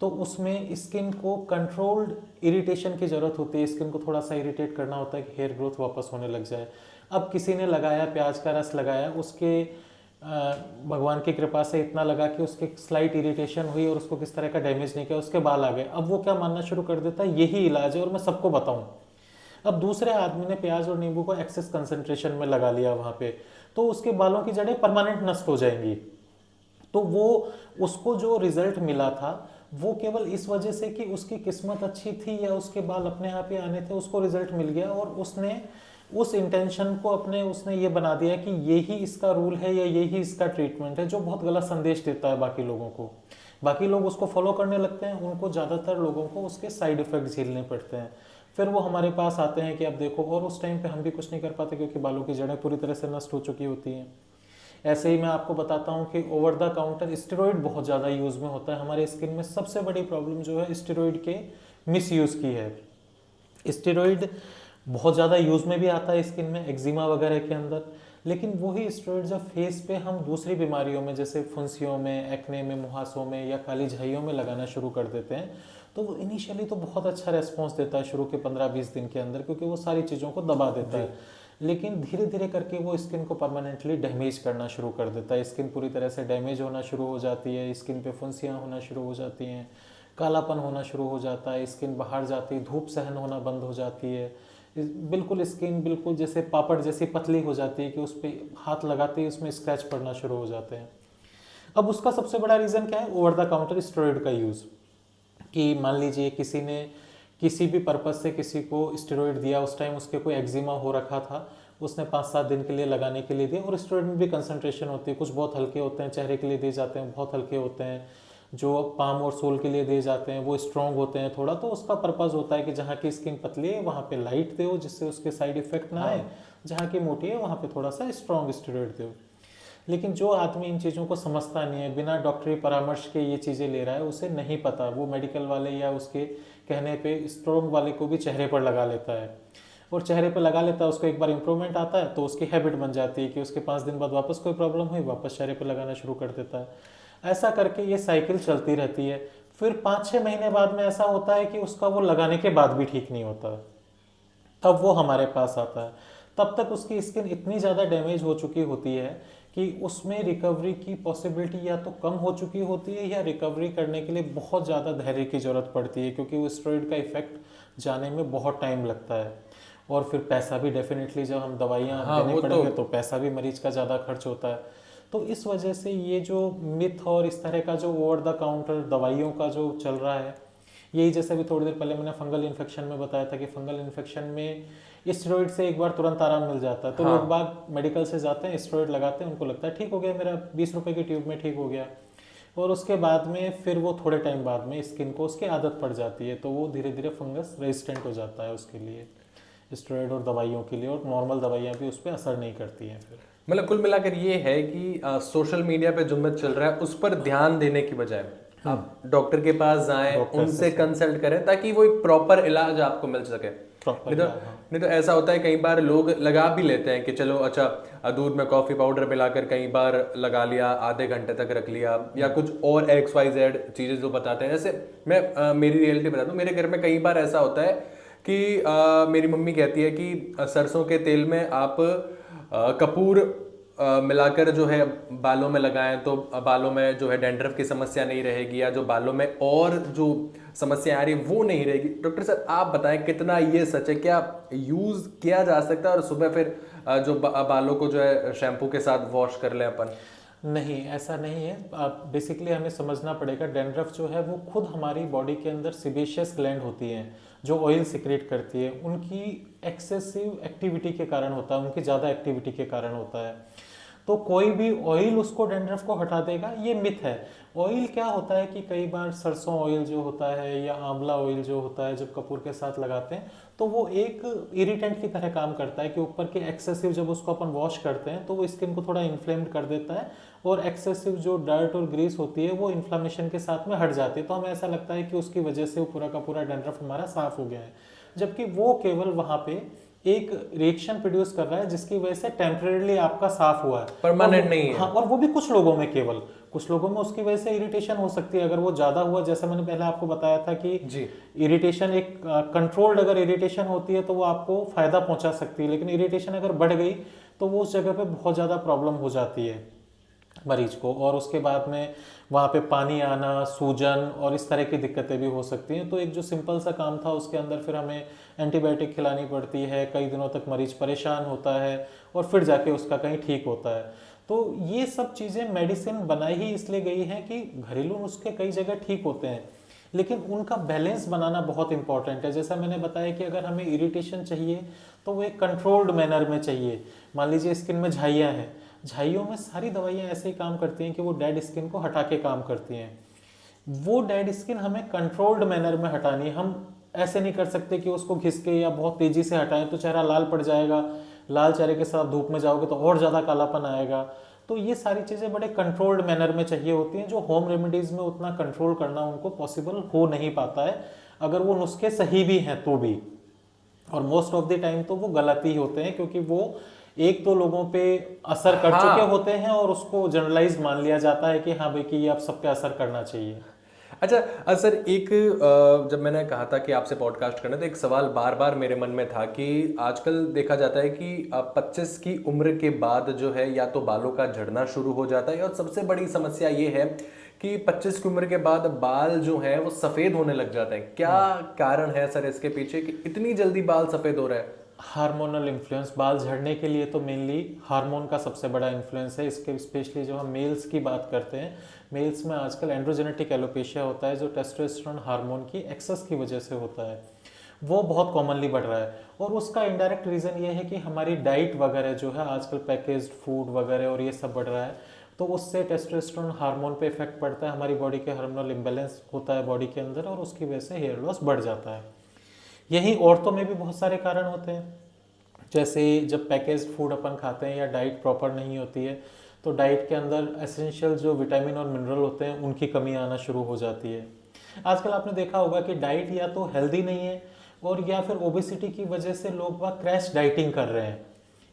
तो उसमें स्किन को कंट्रोल्ड इरिटेशन की ज़रूरत होती है। स्किन को थोड़ा सा इरिटेट करना होता है कि हेयर ग्रोथ वापस होने लग जाए। अब किसी ने लगाया, प्याज का रस लगाया, उसके भगवान की कृपा से इतना लगा कि उसके स्लाइट इरिटेशन हुई और उसको किस तरह का डैमेज नहीं किया, उसके बाल आ गए। अब वो क्या मानना शुरू कर देता है यही इलाज है और मैं सबको बताऊं। अब दूसरे आदमी ने प्याज और नींबू को एक्सेस कंसंट्रेशन में लगा लिया वहाँ पे, तो उसके बालों की जड़ें परमानेंट नष्ट हो जाएंगी। तो वो उसको जो रिजल्ट मिला था वो केवल इस वजह से कि उसकी किस्मत अच्छी थी या उसके बाल अपने आप ही आने थे, उसको रिजल्ट मिल गया और उसने उस इंटेंशन को अपने उसने ये बना दिया कि यही इसका रूल है या यही इसका ट्रीटमेंट है, जो बहुत गलत संदेश देता है बाकी लोगों को। बाकी लोग उसको फॉलो करने लगते हैं, उनको ज़्यादातर लोगों को उसके साइड इफ़ेक्ट झेलने पड़ते हैं। फिर वो हमारे पास आते हैं कि अब देखो, और उस टाइम पे हम भी कुछ नहीं कर पाते क्योंकि बालों की जड़ें पूरी तरह से नष्ट हो चुकी होती हैं। ऐसे ही मैं आपको बताता हूँ कि ओवर द काउंटर स्टेरॉइड बहुत ज़्यादा यूज़ में होता है हमारे स्किन में। सबसे बड़ी प्रॉब्लम जो है स्टेरॉइड के मिसयूज़ की है। स्टेरॉइड बहुत ज़्यादा यूज़ में भी आता है स्किन में, एक्जिमा वगैरह के अंदर, लेकिन वही स्टेरॉइड जब फेस पे हम दूसरी बीमारियों में जैसे फुंसियों में, एक्ने में, मुहासों में या काली झाइयों में लगाना शुरू कर देते हैं तो वो इनिशियली तो बहुत अच्छा रेस्पॉन्स देता है शुरू के 15-20 दिन के अंदर, क्योंकि वो सारी चीज़ों को दबा देता है। लेकिन धीरे धीरे करके वो स्किन को परमानेंटली डैमेज करना शुरू कर देता है। स्किन पूरी तरह से डैमेज होना शुरू हो जाती है, स्किन पे फुंसियाँ होना शुरू हो जाती हैं, कालापन होना शुरू हो जाता है, स्किन बाहर जाती है, धूप सहन होना बंद हो जाती है, बिल्कुल स्किन बिल्कुल जैसे पापड़ जैसी पतली हो जाती है कि उस पर हाथ लगाते ही उसमें स्क्रैच पड़ना शुरू हो जाते हैं। अब उसका सबसे बड़ा रीज़न क्या है? ओवर द काउंटर स्टेरॉइड का यूज़। कि मान लीजिए किसी ने किसी भी पर्पज़ से किसी को स्टेरॉइड दिया, उस टाइम उसके कोई एक्जिमा हो रखा था, उसने 5-7 दिन के लिए लगाने के लिए दिया, और स्टेरॉइड में भी कंसंट्रेशन होती है, कुछ बहुत हल्के होते हैं, चेहरे के लिए दिए जाते हैं बहुत हल्के होते हैं, जो पाम और सोल के लिए दिए जाते हैं वो स्ट्रॉन्ग होते हैं थोड़ा। तो उसका पर्पज़ होता है कि जहाँ की स्किन पतली है वहाँ पे लाइट दो जिससे उसके साइड इफेक्ट ना आए, जहाँ की मोटी है वहाँ पे थोड़ा सा स्ट्रॉन्ग स्टेरॉइड दो। लेकिन जो आदमी इन चीज़ों को समझता नहीं है, बिना डॉक्टरी परामर्श के ये चीज़ें ले रहा है, उसे नहीं पता, वो मेडिकल वाले या उसके कहने पे स्ट्रॉन्ग वाले को भी चेहरे पर लगा लेता है, और चेहरे पर लगा लेता है, उसको एक बार इंप्रूवमेंट आता है तो उसकी हैबिट बन जाती है कि उसके 5 दिन बाद वापस कोई प्रॉब्लम हुई, वापस चेहरे पर लगाना शुरू कर देता है। ऐसा करके ये साइकिल चलती रहती है। फिर 5-6 महीने बाद में ऐसा होता है कि उसका वो लगाने के बाद भी ठीक नहीं होता, तब वो हमारे पास आता है। तब तक उसकी स्किन इतनी ज़्यादा डैमेज हो चुकी होती है कि उसमें रिकवरी की पॉसिबिलिटी या तो कम हो चुकी होती है या रिकवरी करने के लिए बहुत ज़्यादा धैर्य की ज़रूरत पड़ती है, क्योंकि वो स्टेरॉइड का इफेक्ट जाने में बहुत टाइम लगता है। और फिर पैसा भी डेफिनेटली, जब हम दवाइयाँ देने पड़ेंगे तो पैसा भी मरीज का ज़्यादा खर्च होता है। तो इस वजह से ये जो मिथ और इस तरह का जो ओवर द काउंटर दवाइयों का जो चल रहा है, यही जैसे अभी थोड़ी देर पहले मैंने फंगल इन्फेक्शन में बताया था कि फंगल इन्फेक्शन में स्टेरॉइड से एक बार तुरंत आराम मिल जाता है। तो लोग बाग मेडिकल से जाते हैं, स्टेरॉइड लगाते हैं, उनको लगता है ठीक हो गया मेरा, 20 रुपए की ट्यूब में ठीक हो गया, और उसके बाद में फिर वो थोड़े टाइम बाद में स्किन को उसकी आदत पड़ जाती है, तो वो धीरे धीरे फंगस रेजिस्टेंट हो जाता है उसके लिए, स्टेरॉइड और दवाइयों के लिए, और नॉर्मल दवाइयाँ भी उस पर असर नहीं करती हैं। फिर मतलब कुल मिलाकर ये है कि सोशल मीडिया पे जो मिथ चल रहा है उस पर ध्यान देने की बजाय आप डॉक्टर के पास जाएं, डॉक्टर उनसे कंसल्ट करें ताकि वो एक प्रॉपर इलाज आपको मिल सके। प्रॉपर नहीं तो ऐसा होता है कई बार लोग लगा भी लेते हैं कि चलो अच्छा दूध में कॉफ़ी पाउडर मिलाकर कई बार लगा लिया, आधे घंटे तक रख लिया, या कुछ और XYZ चीज़ें जो बताते हैं। जैसे मैं मेरी रियलिटी बता दूं, मेरे घर में कई बार ऐसा होता है कि मेरी मम्मी कहती है कि सरसों के तेल में आप कपूर मिलाकर जो है बालों में लगाएं तो बालों में जो है डैंड्रफ की समस्या नहीं रहेगी, या जो बालों में और जो समस्या आ रही है वो नहीं रहेगी। डॉक्टर सर आप बताएं कितना ये सच है, क्या यूज किया जा सकता है और सुबह फिर जो बालों को जो है शैम्पू के साथ वॉश कर लें अपन? नहीं, ऐसा नहीं है। बेसिकली हमें समझना पड़ेगा, डैंड्रफ जो है वो खुद हमारी बॉडी के अंदर सिबेशियस ग्लैंड होती हैं जो ऑयल सिक्रेट करती है, उनकी एक्सेसिव एक्टिविटी के कारण होता है, उनकी ज़्यादा एक्टिविटी के कारण होता है। तो कोई भी ऑयल उसको डैंड्रफ को हटा देगा, ये मिथ है। ऑयल क्या होता है कि कई बार सरसों ऑयल जो होता है या आंवला ऑयल जो होता है जब कपूर के साथ लगाते हैं तो वो एक इरिटेंट की तरह काम करता है कि ऊपर के एक्सेसिव जब उसको अपन वॉश करते हैं तो वो स्किन को थोड़ा इन्फ्लेम्ड कर देता है, और एक्सेसिव जो डर्ट और ग्रीस होती है वो इन्फ्लामेशन के साथ में हट जाती है। तो हमें ऐसा लगता है कि उसकी वजह से वो पूरा का पूरा डैंड्रफ हमारा साफ हो गया है, जबकि वो केवल वहाँ पे एक रिएक्शन प्रोड्यूस कर रहा है जिसकी वजह से टेम्परेरीली आपका साफ हुआ है, परमानेंट नहीं है। हाँ, और वो भी कुछ लोगों में, केवल कुछ लोगों में उसकी वजह से इरिटेशन हो सकती है। अगर वो ज्यादा हुआ, जैसे मैंने पहले आपको बताया था कि जी इरिटेशन एक कंट्रोल्ड अगर इरिटेशन होती है तो वो आपको फायदा पहुंचा सकती है, लेकिन इरिटेशन अगर बढ़ गई तो वो उस जगह पे बहुत ज्यादा प्रॉब्लम हो जाती है मरीज को, और उसके बाद में वहाँ पे पानी आना, सूजन और इस तरह की दिक्कतें भी हो सकती हैं। तो एक जो सिंपल सा काम था उसके अंदर फिर हमें एंटीबायोटिक खिलानी पड़ती है, कई दिनों तक मरीज परेशान होता है और फिर जाके उसका कहीं ठीक होता है। तो ये सब चीज़ें मेडिसिन बनाई ही इसलिए गई हैं कि घरेलू नुस्खे कई जगह ठीक होते हैं, लेकिन उनका बैलेंस बनाना बहुत इंपॉर्टेंट है। जैसा मैंने बताया कि अगर हमें इरिटेशन चाहिए तो वो एक कंट्रोल्ड मैनर में चाहिए। मान लीजिए स्किन में झाइयाँ हैं, झाइयों में सारी दवाइयाँ ऐसे ही काम करती हैं कि वो डेड स्किन को हटा के काम करती हैं। वो डेड स्किन हमें कंट्रोल्ड मैनर में हटानी है। हम ऐसे नहीं कर सकते कि उसको घिस के या बहुत तेजी से हटाएं तो चेहरा लाल पड़ जाएगा, लाल चेहरे के साथ धूप में जाओगे तो और ज़्यादा कालापन आएगा। तो ये सारी चीज़ें बड़े कंट्रोल्ड मैनर में चाहिए होती हैं, जो होम रेमेडीज़ में उतना कंट्रोल करना उनको पॉसिबल हो नहीं पाता है, अगर वो नुस्खे सही भी हैं तो भी। और मोस्ट ऑफ द टाइम तो वो गलत ही होते हैं, क्योंकि वो एक दो लोगों पे असर कर हाँ। चुके होते हैं और उसको जनरलाइज मान लिया जाता है कि हाँ भाई कि ये आप सब पे असर करना चाहिए। अच्छा सर, एक जब मैंने कहा था कि आपसे पॉडकास्ट करना, तो एक सवाल बार बार मेरे मन में था कि आजकल देखा जाता है कि 25 की उम्र के बाद जो है या तो बालों का झड़ना शुरू हो जाता है, और सबसे बड़ी समस्या ये है कि 25 की उम्र के बाद बाल जो है वो सफ़ेद होने लग जाते हैं। क्या कारण है सर इसके पीछे कि इतनी जल्दी बाल सफ़ेद हो रहे हैं? हार्मोनल इन्फ्लुएंस, बाल झड़ने के लिए तो मेनली हार्मोन का सबसे बड़ा इन्फ्लुएंस है। इसके स्पेशली जो हम मेल्स की बात करते हैं, मेल्स में आजकल एंड्रोजेनेटिक एलोपेशिया होता है जो टेस्टोस्टेरोन हार्मोन की एक्सेस की वजह से होता है, वो बहुत कॉमनली बढ़ रहा है। और उसका इनडायरेक्ट रीज़न ये है कि हमारी डाइट वगैरह जो है आजकल पैकेज्ड फूड वगैरह और ये सब बढ़ रहा है, तो उससे टेस्टोस्टेरोन हार्मोन पे इफेक्ट पड़ता है, हमारी बॉडी के हार्मोनल इम्बैलेंस होता है बॉडी के अंदर और उसकी वजह से हेयर लॉस बढ़ जाता है। यही औरतों में भी बहुत सारे कारण होते हैं, जैसे जब पैकेज्ड फूड अपन खाते हैं या डाइट प्रॉपर नहीं होती है तो डाइट के अंदर एसेंशियल जो विटामिन और मिनरल होते हैं उनकी कमी आना शुरू हो जाती है। आजकल आपने देखा होगा कि डाइट या तो हेल्दी नहीं है और या फिर ओबेसिटी की वजह से लोग वह क्रैश डाइटिंग कर रहे हैं।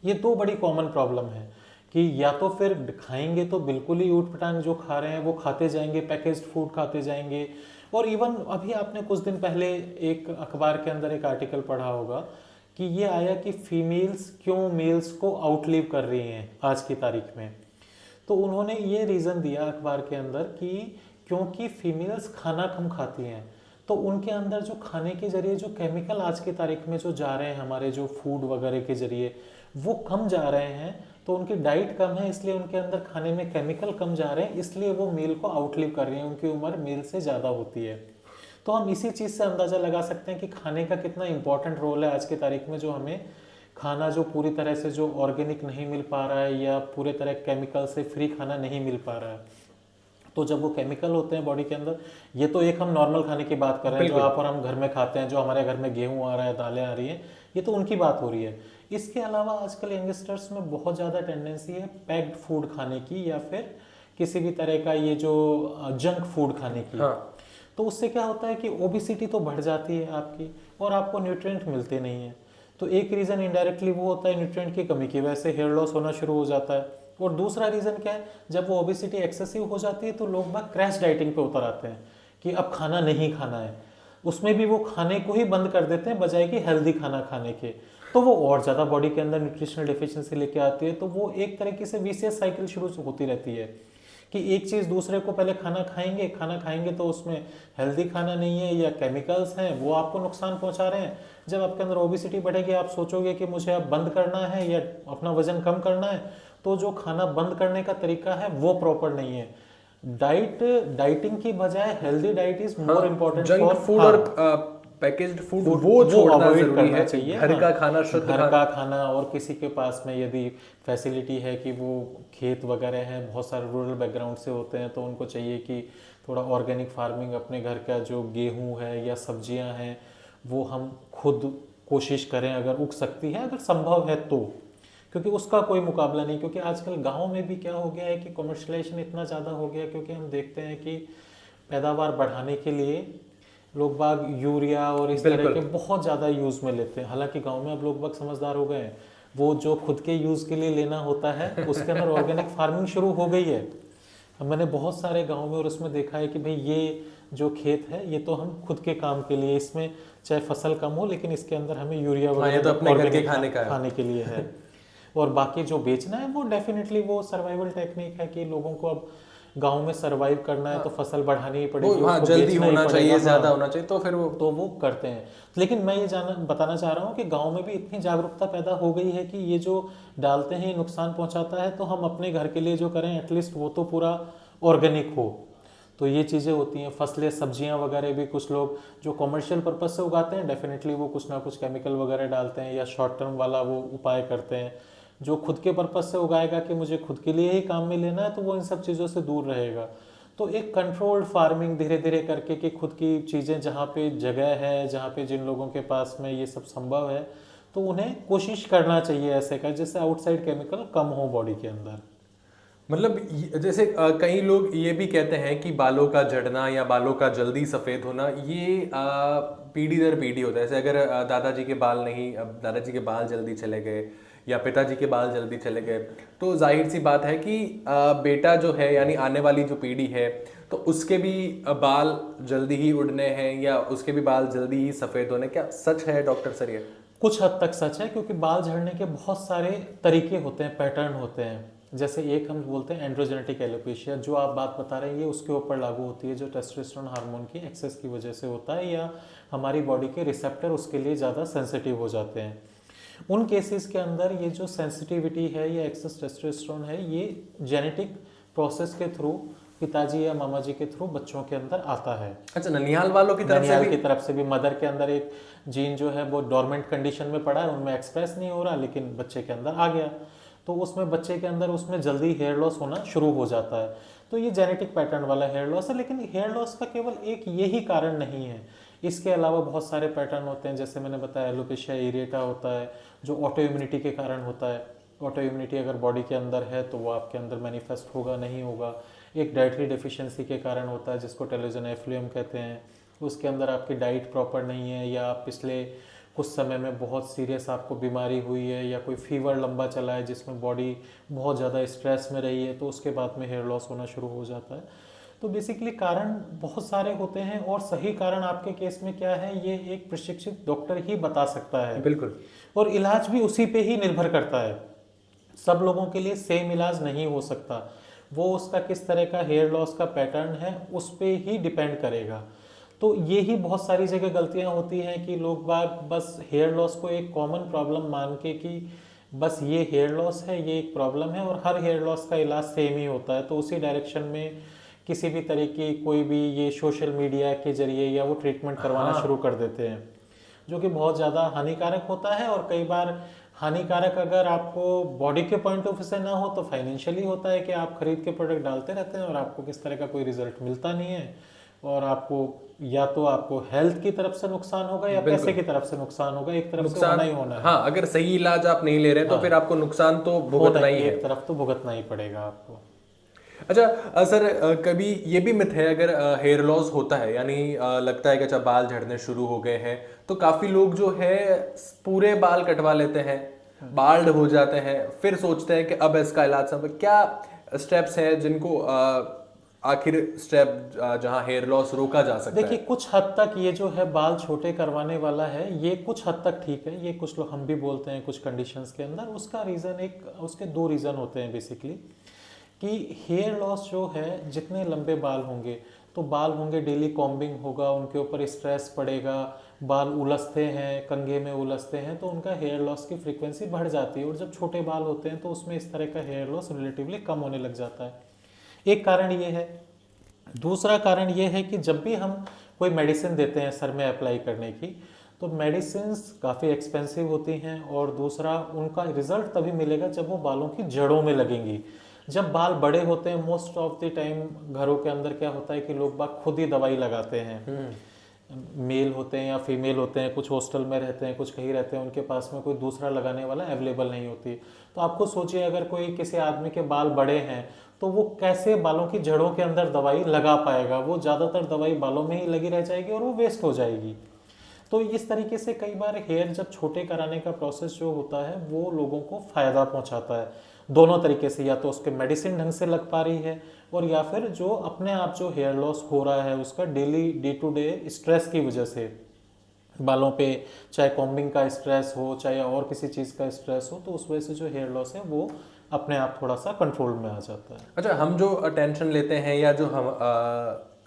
ये दो बड़ी कॉमन प्रॉब्लम है कि या तो फिर खाएंगे तो बिल्कुल ही ऊट पटांग जो खा रहे हैं वो खाते जाएंगे, पैकेज्ड फूड खाते जाएंगे। और इवन अभी आपने कुछ दिन पहले एक अखबार के अंदर एक आर्टिकल पढ़ा होगा कि ये आया कि फीमेल्स क्यों मेल्स को आउटलिव कर रही हैं आज की तारीख में। तो उन्होंने ये रीज़न दिया अखबार के अंदर कि क्योंकि फीमेल्स खाना कम खाती हैं तो उनके अंदर जो खाने के जरिए जो केमिकल आज की तारीख में जो जा रहे हैं हमारे जो फूड वगैरह के जरिए वो कम जा रहे हैं, तो उनकी डाइट कम है इसलिए उनके अंदर खाने में केमिकल कम जा रहे हैं, इसलिए वो मेल को आउटलिव कर रही हैं, उनकी उम्र मेल से ज़्यादा होती है। तो हम इसी चीज़ से अंदाज़ा लगा सकते हैं कि खाने का कितना इंपॉर्टेंट रोल है आज की तारीख में, जो हमें खाना जो पूरी तरह से जो ऑर्गेनिक नहीं मिल पा रहा है या पूरे तरह केमिकल से फ्री खाना नहीं मिल पा रहा है। तो जब वो केमिकल होते हैं बॉडी के अंदर, ये तो एक हम नॉर्मल खाने की बात कर रहे हैं जो आप और हम घर में खाते हैं, जो हमारे घर में गेहूँ आ रहा है, दालें आ रही हैं, ये तो उनकी बात हो रही है। इसके अलावा आजकल यंगस्टर्स में बहुत ज़्यादा टेंडेंसी है पैक्ड फूड खाने की, या फिर किसी भी तरह का ये जो जंक फूड खाने की, हाँ। तो उससे क्या होता है कि ओबिसिटी तो बढ़ जाती है आपकी और आपको न्यूट्रिएंट मिलते नहीं है। तो एक रीज़न इनडायरेक्टली वो होता है न्यूट्रिएंट की कमी की वजह से हेयर लॉस होना शुरू हो जाता है। और दूसरा रीज़न क्या है, जब वो ओबिसिटी एक्सेसिव हो जाती है तो लोग बाग क्रैश डाइटिंग पे उतर आते हैं कि अब खाना नहीं खाना है। उसमें भी वो खाने को ही बंद कर देते हैं बजाय कि हेल्दी खाना खाने के। तो वो और ज़्यादा बॉडी के अंदर न्यूट्रिशनल डिफिशियंसी लेके आती है। तो वो एक तरीके से विशियस साइकिल शुरू होती रहती है कि एक चीज़ दूसरे को पहले खाना खाएंगे तो उसमें हेल्दी खाना नहीं है या केमिकल्स हैं वो आपको नुकसान पहुंचा रहे हैं। जब आपके अंदर ओबिसिटी बढ़ेगी आप सोचोगे कि मुझे अब बंद करना है या अपना वजन कम करना है, तो जो खाना बंद करने का तरीका है वो प्रॉपर नहीं है। डाइटिंग की बजाय healthy diet is more important junk for food और पैकेज्ड फूड वो छोड़ना अवॉइड जरूरी करना है। चाहिए। घर का खाना, शुद्ध घर खाना। का खाना, और किसी के पास में यदि फैसिलिटी है कि वो खेत वगैरह हैं, बहुत सारे रूरल बैकग्राउंड से होते हैं, तो उनको चाहिए कि थोड़ा ऑर्गेनिक फार्मिंग, अपने घर का जो गेहूं है या सब्जियां हैं वो हम खुद कोशिश करें अगर उग सकती है, अगर संभव है तो, क्योंकि उसका कोई मुकाबला नहीं। क्योंकि आजकल गाँव में भी क्या हो गया है कि कमर्शलाइजेशन इतना ज़्यादा हो गया, क्योंकि हम देखते हैं कि पैदावार बढ़ाने के लिए लोग बाग यूरिया और इस तरह के बहुत ज़्यादा यूज़ में लेते हैं। हालांकि गांव में अब लोग बाग समझदार हो गए हैं, वो जो खुद के यूज़ के लिए लेना होता है उसके अंदर ऑर्गेनिक फार्मिंग शुरू हो गई है। मैंने बहुत सारे गांव में और उसमें देखा है कि भाई ये जो खेत है ये तो हम खुद के काम के लिए, इसमें चाहे फसल कम हो लेकिन इसके अंदर हमें यूरिया हाँ, ये तो अपने घर के खाने के लिए है। और बाकी जो बेचना है वो डेफिनेटली वो सर्वाइवल टेक्निक है कि लोगों को अब गांव में सरवाइव करना है तो फसल बढ़ानी ही पड़ेगी, हाँ, जल्दी होना चाहिए, ज्यादा होना चाहिए, तो फिर वो करते हैं। लेकिन मैं ये बताना चाह रहा हूँ कि गांव में भी इतनी जागरूकता पैदा हो गई है कि ये जो डालते हैं नुकसान पहुंचाता है, तो हम अपने घर के लिए जो करें एटलीस्ट वो तो पूरा ऑर्गेनिक हो। तो ये चीज़ें होती हैं। फसलें, सब्जियां वगैरह भी कुछ लोग जो कमर्शियल पर्पज से उगाते हैं डेफिनेटली वो कुछ ना कुछ केमिकल वगैरह डालते हैं या शॉर्ट टर्म वाला वो उपाय करते हैं। जो खुद के पर्पज से उगाएगा कि मुझे खुद के लिए ही काम में लेना है, तो वो इन सब चीज़ों से दूर रहेगा। तो एक कंट्रोल्ड फार्मिंग धीरे धीरे करके कि खुद की चीज़ें जहाँ पे जगह है, जहाँ पे जिन लोगों के पास में ये सब संभव है, तो उन्हें कोशिश करना चाहिए ऐसे का जिससे आउटसाइड केमिकल कम हो बॉडी के अंदर। मतलब जैसे कई लोग ये भी कहते हैं कि बालों का झड़ना या बालों का जल्दी सफ़ेद होना ये पीढ़ी दर पीढ़ी होता है। जैसे अगर दादाजी के बाल नहीं, अब दादाजी के बाल जल्दी चले गए या पिताजी के बाल जल्दी चले गए, तो जाहिर सी बात है कि बेटा जो है यानी आने वाली जो पीढ़ी है तो उसके भी बाल जल्दी ही उड़ने हैं या उसके भी बाल जल्दी ही सफ़ेद होने। क्या सच है डॉक्टर सर ये? कुछ हद तक सच है, क्योंकि बाल झड़ने के बहुत सारे तरीके होते हैं, पैटर्न होते हैं। जैसे एक हम बोलते हैं एंड्रोजेनेटिक एलोपेशिया, जो आप बात बता रहे हैं ये उसके ऊपर लागू होती है, जो टेस्टोस्टेरोन हार्मोन की एक्सेस की वजह से होता है या हमारी बॉडी के रिसेप्टर उसके लिए ज़्यादा सेंसिटिव हो जाते हैं। उन केसेस के अंदर ये जो सेंसिटिविटी है या एक्सेस टेस्टोस्टेरोन है ये जेनेटिक प्रोसेस के थ्रू, पिताजी या मामा जी के थ्रू बच्चों के अंदर आता है। अच्छा, ननिहाल वालों की तरफ से भी? की तरफ से भी मदर के अंदर एक जीन जो है वो डोरमेंट कंडीशन में पड़ा है, उनमें एक्सप्रेस नहीं हो रहा, लेकिन बच्चे के अंदर आ गया, तो उसमें बच्चे के अंदर उसमें जल्दी हेयर लॉस होना शुरू हो जाता है। तो ये जेनेटिक पैटर्न वाला हेयर लॉस है। लेकिन हेयर लॉस का केवल एक यही कारण नहीं है, इसके अलावा बहुत सारे पैटर्न होते हैं। जैसे मैंने बताया एलोपेशिया एरिएटा होता है जो ऑटो इम्यूनिटी के कारण होता है। ऑटो इम्यूनिटी अगर बॉडी के अंदर है तो वो आपके अंदर मैनिफेस्ट होगा नहीं होगा। एक डाइटरी डेफिशिएंसी के कारण होता है जिसको टेलोजन एफ्लुएम कहते हैं। उसके अंदर आपकी डाइट प्रॉपर नहीं है या आप पिछले कुछ समय में बहुत सीरियस आपको बीमारी हुई है या कोई फीवर लंबा चला है जिसमें बॉडी बहुत ज़्यादा स्ट्रेस में रही है, तो उसके बाद में हेयर लॉस होना शुरू हो जाता है। तो बेसिकली कारण बहुत सारे होते हैं और सही कारण आपके केस में क्या है ये एक प्रशिक्षित डॉक्टर ही बता सकता है। बिल्कुल। और इलाज भी उसी पे ही निर्भर करता है। सब लोगों के लिए सेम इलाज नहीं हो सकता, वो उसका किस तरह का हेयर लॉस का पैटर्न है उस पे ही डिपेंड करेगा। तो ये ही बहुत सारी जगह गलतियां होती हैं कि लोग बाग बस हेयर लॉस को एक कॉमन प्रॉब्लम मान के कि बस ये हेयर लॉस है, ये एक प्रॉब्लम है और हर हेयर लॉस का इलाज सेम ही होता है, तो उसी डायरेक्शन में किसी भी तरह की कोई भी ये सोशल मीडिया के जरिए या वो ट्रीटमेंट करवाना शुरू कर देते हैं, जो कि बहुत ज़्यादा हानिकारक होता है। और कई बार हानिकारक अगर आपको बॉडी के पॉइंट ऑफ व्यू से ना हो तो फाइनेंशियली होता है कि आप खरीद के प्रोडक्ट डालते रहते हैं और आपको किस तरह का कोई रिजल्ट मिलता नहीं है, और आपको या तो आपको हेल्थ की तरफ से नुकसान होगा या पैसे की तरफ से नुकसान होगा, एक तरफ से होना ही होना है। हाँ, अगर सही इलाज आप नहीं ले रहे तो फिर आपको नुकसान तो भुगतना ही है, एक तरफ तो भुगतना ही पड़ेगा आपको। अच्छा सर कभी ये भी मिथ है अगर हेयर लॉस होता है यानी लगता है कि अच्छा बाल झड़ने शुरू हो गए हैं तो काफी लोग जो है पूरे बाल कटवा लेते हैं, बाल्ड हो जाते हैं, फिर सोचते हैं कि अब इसका इलाज सब क्या स्टेप्स हैं जिनको आखिर स्टेप जहां हेयर लॉस रोका जा सकता देखिए है। कुछ हद तक ये जो है बाल छोटे करवाने वाला है, ये कुछ हद तक ठीक है। ये कुछ लोग हम भी बोलते हैं कुछ कंडीशंस के अंदर। उसका रीज़न एक, उसके दो रीज़न होते हैं बेसिकली। कि हेयर लॉस जो है, जितने लंबे बाल होंगे तो बाल होंगे, डेली कॉम्बिंग होगा, उनके ऊपर स्ट्रेस पड़ेगा, बाल उलझते हैं, कंघे में उलझते हैं, तो उनका हेयर लॉस की फ्रीक्वेंसी बढ़ जाती है। और जब छोटे बाल होते हैं तो उसमें इस तरह का हेयर लॉस रिलेटिवली कम होने लग जाता है। एक कारण ये है। दूसरा कारण ये है कि जब भी हम कोई मेडिसिन देते हैं सर में अप्लाई करने की, तो मेडिसिन्स काफ़ी एक्सपेंसिव होती हैं। और दूसरा, उनका रिजल्ट तभी मिलेगा जब वो बालों की जड़ों में लगेंगी। जब बाल बड़े होते हैं, मोस्ट ऑफ द टाइम घरों के अंदर क्या होता है कि लोग बाग खुद ही दवाई लगाते हैं। मेल होते हैं या फीमेल होते हैं, कुछ हॉस्टल में रहते हैं, कुछ कहीं रहते हैं, उनके पास में कोई दूसरा लगाने वाला अवेलेबल नहीं होती। तो आपको सोचिए, अगर कोई किसी आदमी के बाल बड़े हैं तो वो कैसे बालों की जड़ों के अंदर दवाई लगा पाएगा? वो ज़्यादातर दवाई बालों में ही लगी रह जाएगी और वो वेस्ट हो जाएगी। तो इस तरीके से कई बार हेयर जब छोटे कराने का प्रोसेस जो होता है वो लोगों को फ़ायदा पहुंचाता है। दोनों तरीके से, या तो उसके मेडिसिन ढंग से लग पा रही है, और या फिर जो अपने आप जो हेयर लॉस हो रहा है उसका daily day to day stress की वजह से बालों पे, चाहे कॉम्बिंग का स्ट्रेस हो चाहे और किसी चीज़ का स्ट्रेस हो, तो उस वजह से जो हेयर लॉस है वो अपने आप थोड़ा सा कंट्रोल में आ जाता है। अच्छा हम जो टेंशन लेते हैं या जो हम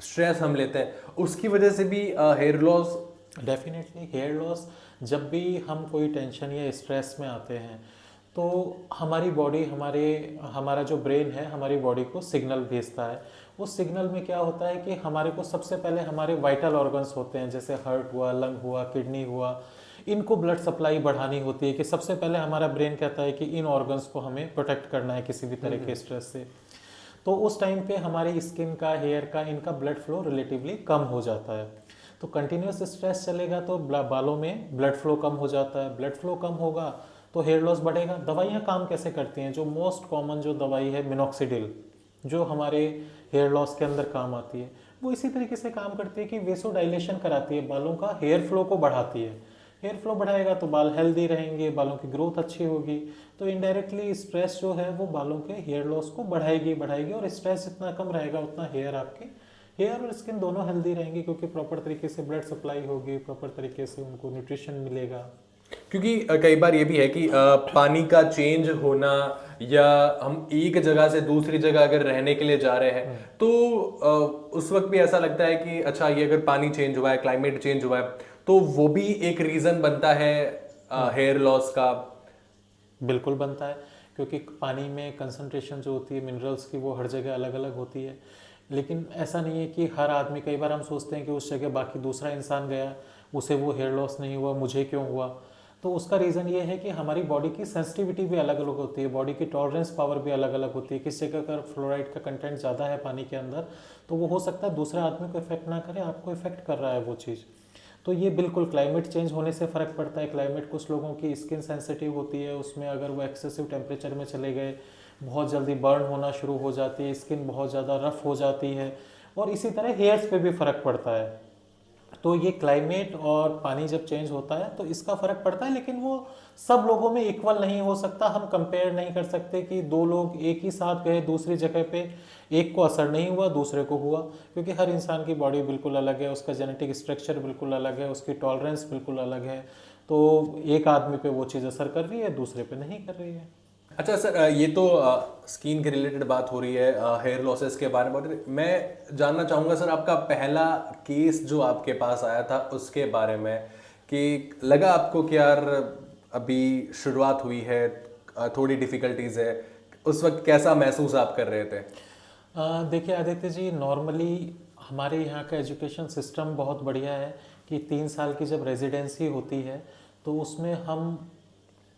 स्ट्रेस हम लेते हैं उसकी वजह से भी hair loss. Definitely hair loss, जब भी हम कोई टेंशन या स्ट्रेस में आते हैं तो हमारी बॉडी, हमारा जो ब्रेन है हमारी बॉडी को सिग्नल भेजता है। उस सिग्नल में क्या होता है कि हमारे को सबसे पहले हमारे वाइटल ऑर्गन्स होते हैं, जैसे हार्ट हुआ, लंग हुआ, किडनी हुआ, इनको ब्लड सप्लाई बढ़ानी होती है। कि सबसे पहले हमारा ब्रेन कहता है कि इन ऑर्गन्स को हमें प्रोटेक्ट करना है किसी भी तरह के स्ट्रेस से। तो उस टाइम पे हमारी स्किन का, हेयर का, इनका ब्लड फ्लो रिलेटिवली कम हो जाता है। तो कंटिन्यूस स्ट्रेस चलेगा तो बालों में ब्लड फ्लो कम हो जाता है। ब्लड फ्लो कम होगा तो हेयर लॉस बढ़ेगा। दवाइयाँ काम कैसे करती हैं? जो मोस्ट कॉमन जो दवाई है मिनॉक्सिडिल, जो हमारे हेयर लॉस के अंदर काम आती है, वो इसी तरीके से काम करती है कि वेसोडाइलेशन कराती है, बालों का हेयर फ्लो को बढ़ाती है। हेयर फ्लो बढ़ाएगा तो बाल हेल्दी रहेंगे, बालों की ग्रोथ अच्छी होगी। तो इनडायरेक्टली स्ट्रेस जो है वो बालों के हेयर लॉस को बढ़ाएगी। और स्ट्रेस जितना कम रहेगा उतना हेयर और स्किन दोनों हेल्दी रहेंगे, क्योंकि प्रॉपर तरीके से ब्लड सप्लाई होगी, प्रॉपर तरीके से उनको न्यूट्रिशन मिलेगा। क्योंकि कई बार ये भी है कि पानी का चेंज होना या हम एक जगह से दूसरी जगह अगर रहने के लिए जा रहे हैं तो उस वक्त भी ऐसा लगता है कि अच्छा ये अगर पानी चेंज हुआ है, क्लाइमेट चेंज हुआ है, तो वो भी एक रीजन बनता है हेयर लॉस का। बिल्कुल बनता है, क्योंकि पानी में कंसंट्रेशन जो होती है मिनरल्स की वो हर जगह अलग अलग होती है। लेकिन ऐसा नहीं है कि हर आदमी, कई बार हम सोचते हैं कि उस जगह बाकी दूसरा इंसान गया, उसे वो हेयर लॉस नहीं हुआ, मुझे क्यों हुआ? तो उसका रीज़न ये है कि हमारी बॉडी की सेंसिटिविटी भी अलग अलग होती है, बॉडी की टॉलरेंस पावर भी अलग अलग होती है। किस जगह अगर फ्लोराइड का कंटेंट ज़्यादा है पानी के अंदर तो वो हो सकता है दूसरे आदमी को इफेक्ट ना करे, आपको इफेक्ट कर रहा है वो चीज़। तो ये बिल्कुल क्लाइमेट चेंज होने से फ़र्क पड़ता है। क्लाइमेट, कुछ लोगों की स्किन सेंसिटिव होती है, उसमें अगर वो एक्सेसिव टेम्परेचर में चले गए, बहुत जल्दी बर्न होना शुरू हो जाती है, स्किन बहुत ज़्यादा रफ हो जाती है। और इसी तरह हेयर्स पे भी फ़र्क पड़ता है। तो ये क्लाइमेट और पानी जब चेंज होता है तो इसका फ़र्क पड़ता है, लेकिन वो सब लोगों में इक्वल नहीं हो सकता। हम कंपेयर नहीं कर सकते कि दो लोग एक ही साथ गए दूसरी जगह पे, एक को असर नहीं हुआ दूसरे को हुआ, क्योंकि हर इंसान की बॉडी बिल्कुल अलग है, उसका जेनेटिक स्ट्रक्चर बिल्कुल अलग है, उसकी टॉलरेंस बिल्कुल अलग है। तो एक आदमी पे वो चीज़ असर कर रही है, दूसरे पे नहीं कर रही है। अच्छा सर ये तो स्किन के रिलेटेड बात हो रही है, हेयर लॉसेस के बारे में मैं जानना चाहूँगा सर आपका पहला केस जो आपके पास आया था उसके बारे में, कि लगा आपको कि यार अभी शुरुआत हुई है, थोड़ी डिफ़िकल्टीज है, उस वक्त कैसा महसूस आप कर रहे थे? देखिए आदित्य जी, नॉर्मली हमारे यहाँ का एजुकेशन सिस्टम बहुत बढ़िया है कि 3 साल की जब रेजिडेंसी होती है तो उसमें हम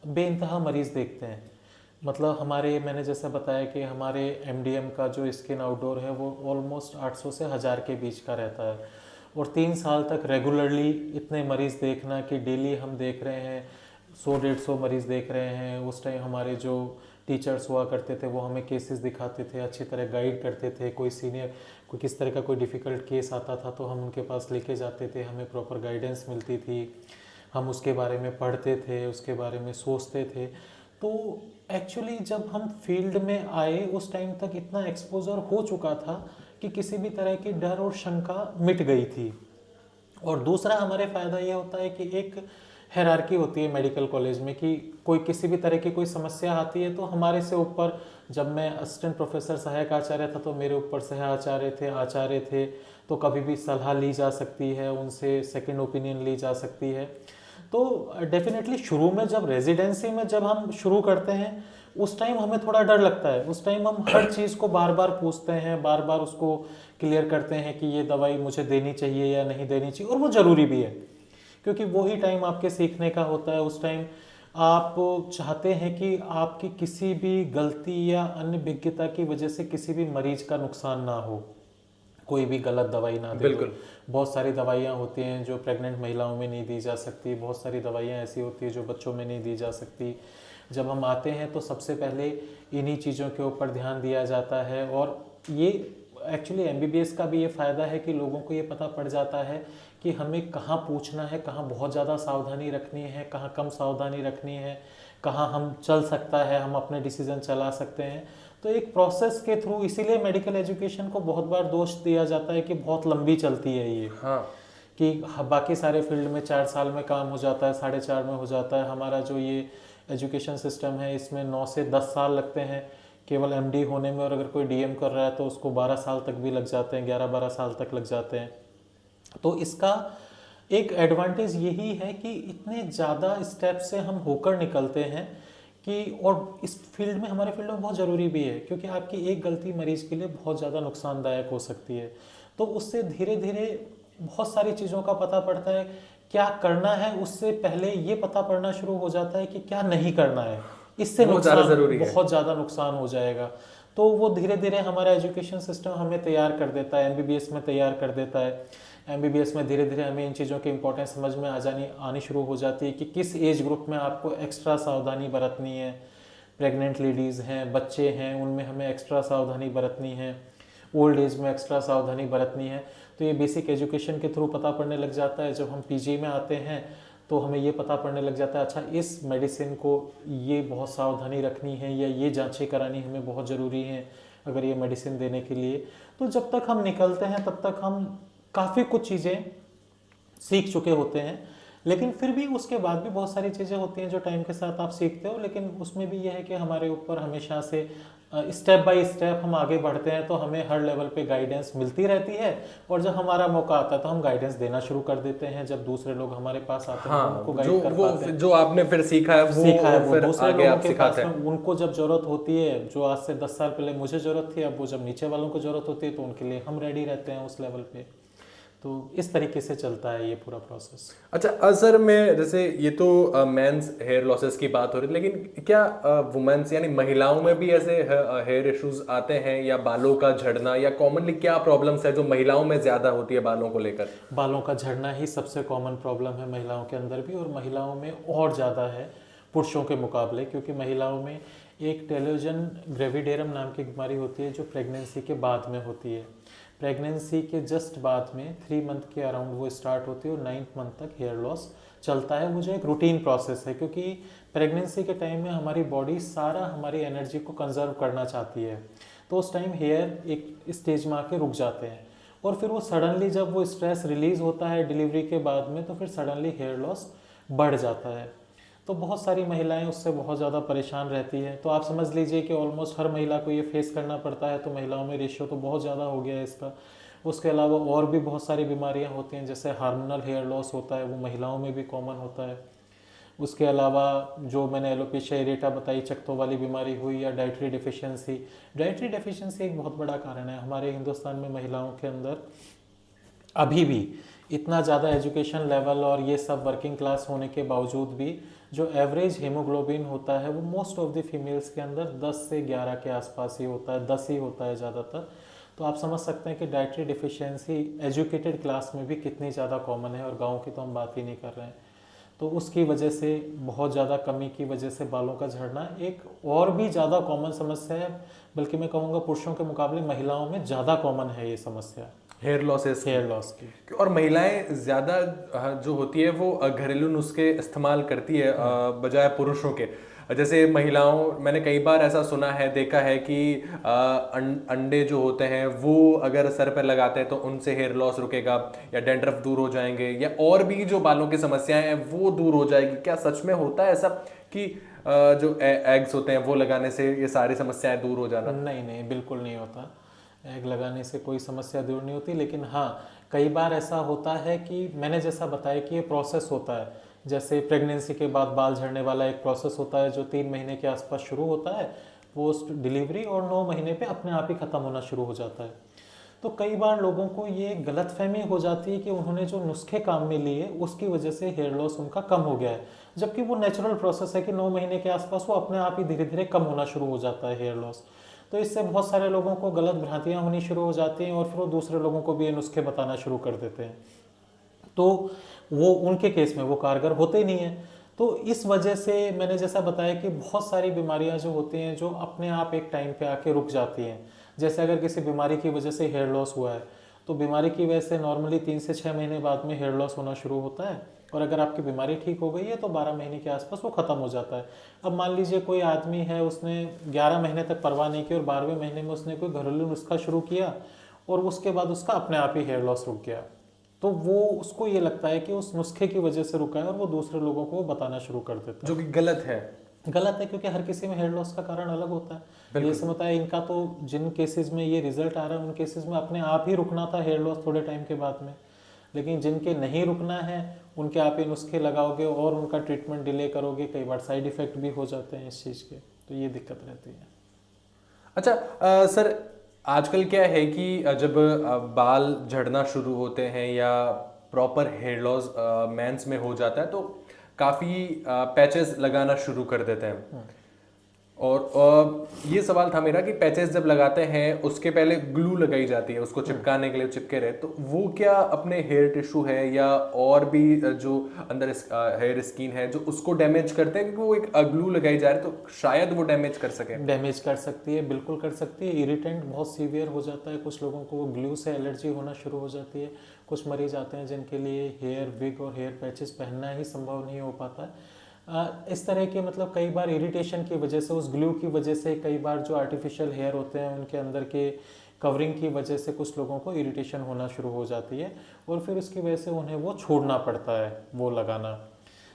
बेइंतहा मरीज़ देखते हैं। मतलब हमारे, मैंने जैसा बताया कि हमारे एमडीएम का जो स्किन आउटडोर है वो ऑलमोस्ट 800 से 1000 के बीच का रहता है। और 3 साल तक रेगुलरली इतने मरीज़ देखना कि डेली हम देख रहे हैं 100-150 मरीज़ देख रहे हैं। उस टाइम हमारे जो टीचर्स हुआ करते थे, वो हमें केसेस दिखाते थे, अच्छी तरह गाइड करते थे। कोई सीनियर कोई किस तरह का कोई डिफ़िकल्ट केस आता था तो हम उनके पास लेके जाते थे, हमें प्रॉपर गाइडेंस मिलती थी, हम उसके बारे में पढ़ते थे, उसके बारे में सोचते थे। तो एक्चुअली जब हम फील्ड में आए उस टाइम तक इतना एक्सपोजर हो चुका था कि किसी भी तरह की डर और शंका मिट गई थी। और दूसरा हमारे फ़ायदा ये होता है कि एक हायरार्की होती है मेडिकल कॉलेज में कि कोई किसी भी तरह की कोई समस्या आती है तो हमारे से ऊपर, जब मैं असिस्टेंट प्रोफेसर सहायक आचार्य था तो मेरे ऊपर सह आचार्य थे, तो कभी भी सलाह ली जा सकती है, उनसे सेकंड ओपिनियन ली जा सकती है। तो डेफिनेटली शुरू में जब रेजिडेंसी में जब हम शुरू करते हैं उस टाइम हमें थोड़ा डर लगता है, उस टाइम हम हर चीज़ को बार बार पूछते हैं, बार बार उसको क्लियर करते हैं कि ये दवाई मुझे देनी चाहिए या नहीं देनी चाहिए, और वो ज़रूरी भी है क्योंकि वही टाइम आपके सीखने का होता है। उस टाइम आप चाहते हैं कि आपकी किसी भी गलती या अन्य विज्ञता की वजह से किसी भी मरीज का नुकसान ना हो, कोई भी गलत दवाई ना दे दो। बहुत सारी दवाइयाँ होती हैं जो प्रेग्नेंट महिलाओं में नहीं दी जा सकती, बहुत सारी दवाइयाँ ऐसी होती है जो बच्चों में नहीं दी जा सकती। जब हम आते हैं तो सबसे पहले इन्हीं चीज़ों के ऊपर ध्यान दिया जाता है। और ये एक्चुअली एमबीबीएस का भी ये फ़ायदा है कि लोगों को ये पता पड़ जाता है कि हमें कहाँ पूछना है, कहाँ बहुत ज़्यादा सावधानी रखनी है, कहाँ कम सावधानी रखनी है, कहाँ हम चल सकता है, हम अपने डिसीजन चला सकते हैं। तो एक प्रोसेस के थ्रू, इसीलिए मेडिकल एजुकेशन को बहुत बार दोष दिया जाता है कि बहुत लंबी चलती है ये। हाँ, कि बाकी सारे फील्ड में 4 साल में काम हो जाता है, 4.5 में हो जाता है, हमारा जो ये एजुकेशन सिस्टम है इसमें 9 से 10 साल लगते हैं केवल एमडी होने में, और अगर कोई डीएम कर रहा है तो उसको 12 साल तक भी लग जाते हैं, 11-12 साल तक लग जाते हैं। तो इसका एक एडवांटेज यही है कि इतने ज़्यादा स्टेप से हम होकर निकलते हैं कि, और इस फील्ड में, हमारे फील्ड में बहुत ज़रूरी भी है क्योंकि आपकी एक गलती मरीज के लिए बहुत ज़्यादा नुकसानदायक हो सकती है। तो उससे धीरे धीरे बहुत सारी चीज़ों का पता पड़ता है, क्या करना है उससे पहले ये पता पड़ना शुरू हो जाता है कि क्या नहीं करना है, इससे नुकसान बहुत ज़्यादा नुकसान हो जाएगा। तो वो धीरे धीरे हमारा एजुकेशन सिस्टम हमें तैयार कर देता है, एमबीबीएस में तैयार कर देता है। एमबीबीएस में धीरे धीरे हमें इन चीज़ों की इंपॉर्टेंस समझ में आनी शुरू हो जाती है कि किस एज ग्रुप में आपको एक्स्ट्रा सावधानी बरतनी है। प्रेग्नेंट लेडीज़ हैं, बच्चे हैं, उनमें हमें एक्स्ट्रा सावधानी बरतनी है, ओल्ड एज में एक्स्ट्रा सावधानी बरतनी है। तो ये बेसिक एजुकेशन के थ्रू पता पड़ने लग जाता है। जब हम पीजी में आते हैं तो हमें ये पता पड़ने लग जाता है, अच्छा इस मेडिसिन को ये बहुत सावधानी रखनी है या ये जांचें करानी हमें बहुत ज़रूरी है अगर ये मेडिसिन देने के लिए। तो जब तक हम निकलते हैं तब तक हम काफ़ी कुछ चीज़ें सीख चुके होते हैं, लेकिन फिर भी उसके बाद भी बहुत सारी चीज़ें होती हैं जो टाइम के साथ आप सीखते हो। लेकिन उसमें भी यह है कि हमारे ऊपर हमेशा से स्टेप बाय स्टेप हम आगे बढ़ते हैं, तो हमें हर लेवल पे गाइडेंस मिलती रहती है। और जब हमारा मौका आता है तो हम गाइडेंस देना शुरू कर देते हैं। जब दूसरे लोग हमारे पास आते हैं उनको गाइड कर पाते हैं। जो आपने फिर सीखा है वो दूसरे लोगों के पास में उनको जब जरूरत होती है, जो आज से 10 साल पहले मुझे जरूरत थी, अब वो जब नीचे वालों को जरूरत होती है तो उनके लिए हम रेडी रहते हैं उस लेवल पे। तो इस तरीके से चलता है ये पूरा प्रोसेस। अच्छा, असर में जैसे ये तो मेंस हेयर लॉसेस की बात हो रही है, लेकिन क्या वुमेन्स यानी महिलाओं में भी ऐसे हेयर इश्यूज आते हैं, या बालों का झड़ना, या कॉमनली क्या प्रॉब्लम्स है जो महिलाओं में ज़्यादा होती है बालों को लेकर? बालों का झड़ना ही सबसे कॉमन प्रॉब्लम है महिलाओं के अंदर भी, और महिलाओं में और ज़्यादा है पुरुषों के मुकाबले, क्योंकि महिलाओं में एक टेलोजन ग्रेविडेरम नाम की बीमारी होती है जो प्रेगनेंसी के बाद में होती है। प्रेगनेंसी के जस्ट बाद में 3 मंथ के अराउंड वो स्टार्ट होती है और 9th मंथ तक हेयर लॉस चलता है। वो जो एक रूटीन प्रोसेस है, क्योंकि प्रेगनेंसी के टाइम में हमारी बॉडी सारा हमारी एनर्जी को कंजर्व करना चाहती है, तो उस टाइम हेयर एक स्टेज में आके रुक जाते हैं, और फिर वो सडनली जब वो स्ट्रेस रिलीज होता है डिलीवरी के बाद में, तो फिर सडनली हेयर लॉस बढ़ जाता है। तो बहुत सारी महिलाएं उससे बहुत ज़्यादा परेशान रहती है। तो आप समझ लीजिए कि ऑलमोस्ट हर महिला को ये फेस करना पड़ता है। तो महिलाओं में रेशियो तो बहुत ज़्यादा हो गया है इसका। उसके अलावा और भी बहुत सारी बीमारियां होती हैं, जैसे हार्मोनल हेयर लॉस होता है, वो महिलाओं में भी कॉमन होता है। उसके अलावा जो मैंने एलोपेशिया एरेटा बताई, चकत्तों वाली बीमारी हुई, या डाइटरी डेफिशिएंसी एक बहुत बड़ा कारण है हमारे हिंदुस्तान में। महिलाओं के अंदर अभी भी इतना ज़्यादा एजुकेशन लेवल और ये सब वर्किंग क्लास होने के बावजूद भी जो एवरेज हीमोग्लोबिन होता है वो मोस्ट ऑफ द फीमेल्स के अंदर 10 से 11 के आसपास ही होता है, 10 ही होता है ज़्यादातर। तो आप समझ सकते हैं कि डाइटरी डिफिशियंसी एजुकेटेड क्लास में भी कितनी ज़्यादा कॉमन है, और गाँव की तो हम बात ही नहीं कर रहे हैं। तो उसकी वजह से बहुत ज़्यादा कमी की वजह से बालों का झड़ना एक और भी ज़्यादा कॉमन समस्या है, बल्कि मैं कहूँगा पुरुषों के मुकाबले महिलाओं में ज़्यादा कॉमन है ये समस्या, हेयर लॉसेस हेयर लॉस की। और महिलाएं ज़्यादा जो होती है वो घरेलू नुस्खे इस्तेमाल करती है बजाय पुरुषों के। जैसे महिलाओं, मैंने कई बार ऐसा सुना है, देखा है कि अंडे जो होते हैं वो अगर सर पर लगाते हैं तो उनसे हेयर लॉस रुकेगा, या डैंड्रफ दूर हो जाएंगे, या और भी जो बालों की समस्याएं हैं वो दूर हो जाएगी। क्या सच में होता है ऐसा कि जो एग्स होते हैं वो लगाने से ये सारी समस्याएं दूर हो जाना? नहीं नहीं, बिल्कुल नहीं होता। एग लगाने से कोई समस्या दूर नहीं होती, लेकिन हाँ कई बार ऐसा होता है कि मैंने जैसा बताया कि ये प्रोसेस होता है। जैसे प्रेगनेंसी के बाद बाल झड़ने वाला एक प्रोसेस होता है जो 3 महीने के आसपास शुरू होता है, पोस्ट डिलीवरी, और 9 महीने पे अपने आप ही ख़त्म होना शुरू हो जाता है। तो कई बार लोगों को ये गलतफहमी हो जाती है कि उन्होंने जो नुस्खे काम में लिए उसकी वजह से हेयर लॉस उनका कम हो गया है, जबकि वो नेचुरल प्रोसेस है कि 9 महीने के आसपास वो अपने आप ही धीरे धीरे कम होना शुरू हो जाता है हेयर लॉस। तो इससे बहुत सारे लोगों को गलत भ्रांतियाँ होनी शुरू हो जाती हैं और फिर वो दूसरे लोगों को भी ये नुस्खे बताना शुरू कर देते हैं। तो वो उनके केस में वो कारगर होते ही नहीं है। तो इस वजह से मैंने जैसा बताया कि बहुत सारी बीमारियां जो होती हैं जो अपने आप एक टाइम पे आके रुक जाती हैं। जैसे अगर किसी बीमारी की वजह से हेयर लॉस हुआ है तो बीमारी की वजह से नॉर्मली 3 से 6 महीने बाद में हेयर लॉस होना शुरू होता है, और अगर आपकी बीमारी ठीक हो गई है तो 12 महीने के आसपास वो ख़त्म हो जाता है। अब मान लीजिए कोई आदमी है, उसने 11 महीने तक परवाह नहीं की और 12वें महीने में उसने कोई घरेलू नुस्खा शुरू किया और उसके बाद उसका अपने आप ही हेयर लॉस रुक गया, तो वो उसको ये लगता है कि उस नुस्खे की वजह से रुका है और वो दूसरे लोगों को बताना शुरू कर देता है, जो कि गलत है। गलत है, क्योंकि हर किसी में हेयर लॉस का कारण अलग होता है। ये समझता है इनका तो जिन केसेस में ये रिजल्ट आ रहा है उन केसेस में अपने आप ही रुकना था हेयर लॉस थोड़े टाइम के बाद में, लेकिन जिनके नहीं रुकना है उनके आप ये नुस्खे लगाओगे और उनका ट्रीटमेंट डिले करोगे, कई बार साइड इफेक्ट भी हो जाते हैं इस चीज़ के, तो ये दिक्कत रहती है। अच्छा सर, आजकल क्या है कि जब बाल झड़ना शुरू होते हैं या प्रॉपर हेयर लॉस मेंस में हो जाता है तो काफ़ी पैचेस लगाना शुरू कर देते हैं। और ये सवाल था मेरा कि पैचेस जब लगाते हैं उसके पहले ग्लू लगाई जाती है उसको चिपकाने के लिए, चिपके रहे, तो वो क्या अपने हेयर टिश्यू है या और भी जो अंदर हेयर स्किन है जो उसको डैमेज करते हैं? क्योंकि वो एक ग्लू लगाई जा रही है तो शायद वो डैमेज कर सके। डैमेज कर सकती है, बिल्कुल कर सकती है। इरिटेंट बहुत सीवियर हो जाता है, कुछ लोगों को ग्लू से एलर्जी होना शुरू हो जाती है। कुछ मरीज आते हैं जिनके लिए हेयर विग और हेयर पैचेस पहनना ही संभव नहीं हो पाता है। इस तरह के मतलब कई बार इरिटेशन की वजह से, उस ग्लू की वजह से, कई बार जो आर्टिफिशियल हेयर होते हैं उनके अंदर के कवरिंग की वजह से कुछ लोगों को इरिटेशन होना शुरू हो जाती है और फिर उसकी वजह से उन्हें वो छोड़ना पड़ता है वो लगाना।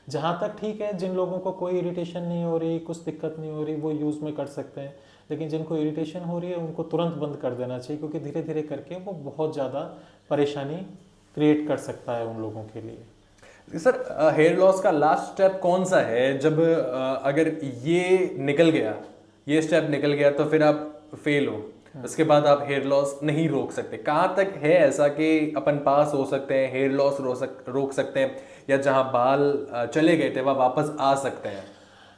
जहाँ तक ठीक है, जिन लोगों को कोई इरिटेशन नहीं हो रही, कुछ दिक्कत नहीं हो रही, वो यूज़ में कर सकते हैं, लेकिन जिनको इरिटेशन हो रही है उनको तुरंत बंद कर देना चाहिए, क्योंकि धीरे धीरे करके वो बहुत ज़्यादा परेशानी क्रिएट कर सकता है उन लोगों के लिए। सर, हेयर लॉस का लास्ट स्टेप कौन सा है? जब अगर ये निकल गया, ये स्टेप निकल गया तो फिर आप फेल हो, उसके बाद आप हेयर लॉस नहीं रोक सकते। कहाँ तक है ऐसा कि अपन पास हो सकते हैं, हेयर लॉस रोक सकते हैं, या जहाँ बाल चले गए थे वह वापस आ सकते हैं?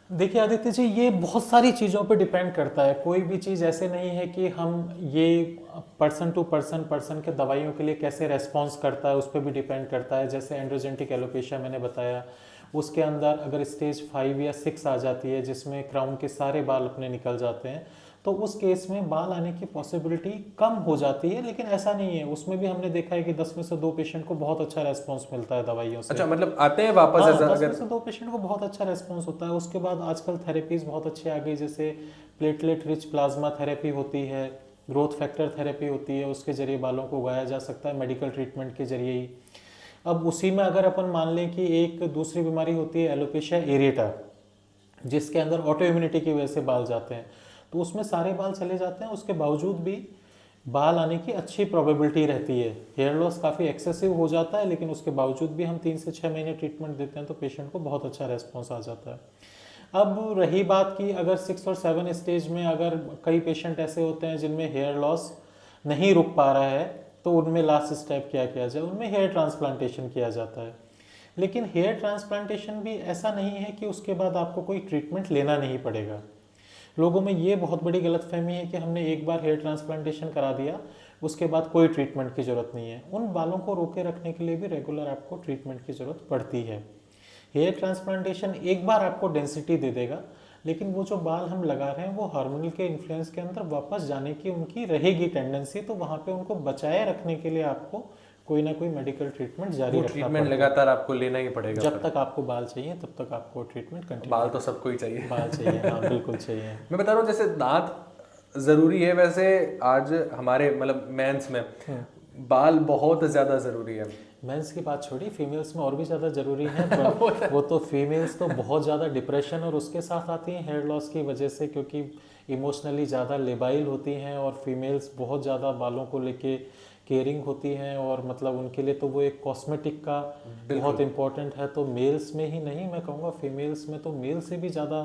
देखिए आदित्य जी, ये बहुत सारी चीज़ों पे डिपेंड करता है। कोई भी चीज़ ऐसे नहीं है कि हम ये पर्सन टू पर्सन के दवाइयों के लिए कैसे रेस्पॉन्स करता है उस पर भी डिपेंड करता है। जैसे एंड्रोजेंटिक एलोपेशिया मैंने बताया, उसके अंदर अगर स्टेज 5 या 6 आ जाती है जिसमें क्राउन के सारे बाल अपने निकल जाते हैं, तो उस केस में बाल आने की पॉसिबिलिटी कम हो जाती है, लेकिन ऐसा नहीं है। उसमें भी हमने देखा है कि 10 में से 2 पेशेंट को बहुत अच्छा रेस्पॉन्स मिलता है दवाइयों से। अच्छा, मतलब आते हैं वापस? हाँ, ऐसा 10 में से 2 पेशेंट को बहुत अच्छा रेस्पॉन्स होता है। उसके बाद आजकल थेरेपीज बहुत अच्छी आ गई, जैसे प्लेटलेट रिच प्लाज्मा थेरेपी होती है, ग्रोथ फैक्टर थेरेपी होती है, उसके जरिए बालों को उगाया जा सकता है मेडिकल ट्रीटमेंट के जरिए ही। अब उसी में अगर अपन मान लें कि एक दूसरी बीमारी होती है एलोपेशिया एरिएटा, जिसके अंदर ऑटो इम्यूनिटी की वजह से बाल जाते हैं, तो उसमें सारे बाल चले जाते हैं, उसके बावजूद भी बाल आने की अच्छी प्रोबेबिलिटी रहती है। हेयर लॉस काफ़ी एक्सेसिव हो जाता है, लेकिन उसके बावजूद भी हम 3 से 6 महीने ट्रीटमेंट देते हैं तो पेशेंट को बहुत अच्छा रेस्पॉन्स आ जाता है। अब रही बात की अगर 6 और 7 स्टेज में अगर कई पेशेंट ऐसे होते हैं जिनमें हेयर लॉस नहीं रुक पा रहा है, तो उनमें लास्ट स्टेप क्या किया जाए? उनमें हेयर ट्रांसप्लांटेशन किया जाता है। लेकिन हेयर ट्रांसप्लांटेशन भी ऐसा नहीं है कि उसके बाद आपको कोई ट्रीटमेंट लेना नहीं पड़ेगा। लोगों में ये बहुत बड़ी गलतफहमी है कि हमने एक बार हेयर ट्रांसप्लांटेशन करा दिया, उसके बाद कोई ट्रीटमेंट की ज़रूरत नहीं है। उन बालों को रोके रखने के लिए भी रेगुलर आपको ट्रीटमेंट की ज़रूरत पड़ती है, हेयर ट्रांसप्लांटेशन एक बार आपको डेंसिटी दे देगा, लेकिन वो जो बाल हम लगा रहे हैं वो हार्मोनल के इन्फ्लुएंस के अंदर वापस जाने की उनकी रहेगी टेंडेंसी, तो वहाँ पे उनको बचाए रखने के लिए आपको कोई ना कोई मेडिकल ट्रीटमेंट जारी वो रखना ट्रीटमेंट पड़ेगा। लगातार आपको लेना ही पड़ेगा। जब तक आपको बाल चाहिए तब तक आपको ट्रीटमेंट कंटिन्यू। बाल तो सबको ही चाहिए। बाल चाहिए, हाँ बिल्कुल चाहिए। मैं बता रहा हूँ जैसे दांत जरूरी है, वैसे आज हमारे मतलब मेंस में बाल बहुत ज्यादा जरूरी है। मेंस की बात छोड़ी, फीमेल्स में और भी ज़्यादा ज़रूरी है। वो तो फीमेल्स तो बहुत ज़्यादा डिप्रेशन और उसके साथ आती हैं हेयर लॉस की वजह से, क्योंकि इमोशनली ज़्यादा लेबाइल होती हैं और फीमेल्स बहुत ज़्यादा बालों को लेके केयरिंग होती हैं, और मतलब उनके लिए तो वो एक कॉस्मेटिक का बहुत इम्पोर्टेंट है। तो मेल्स में ही नहीं, मैं कहूँगा फीमेल्स में तो मेल से भी ज़्यादा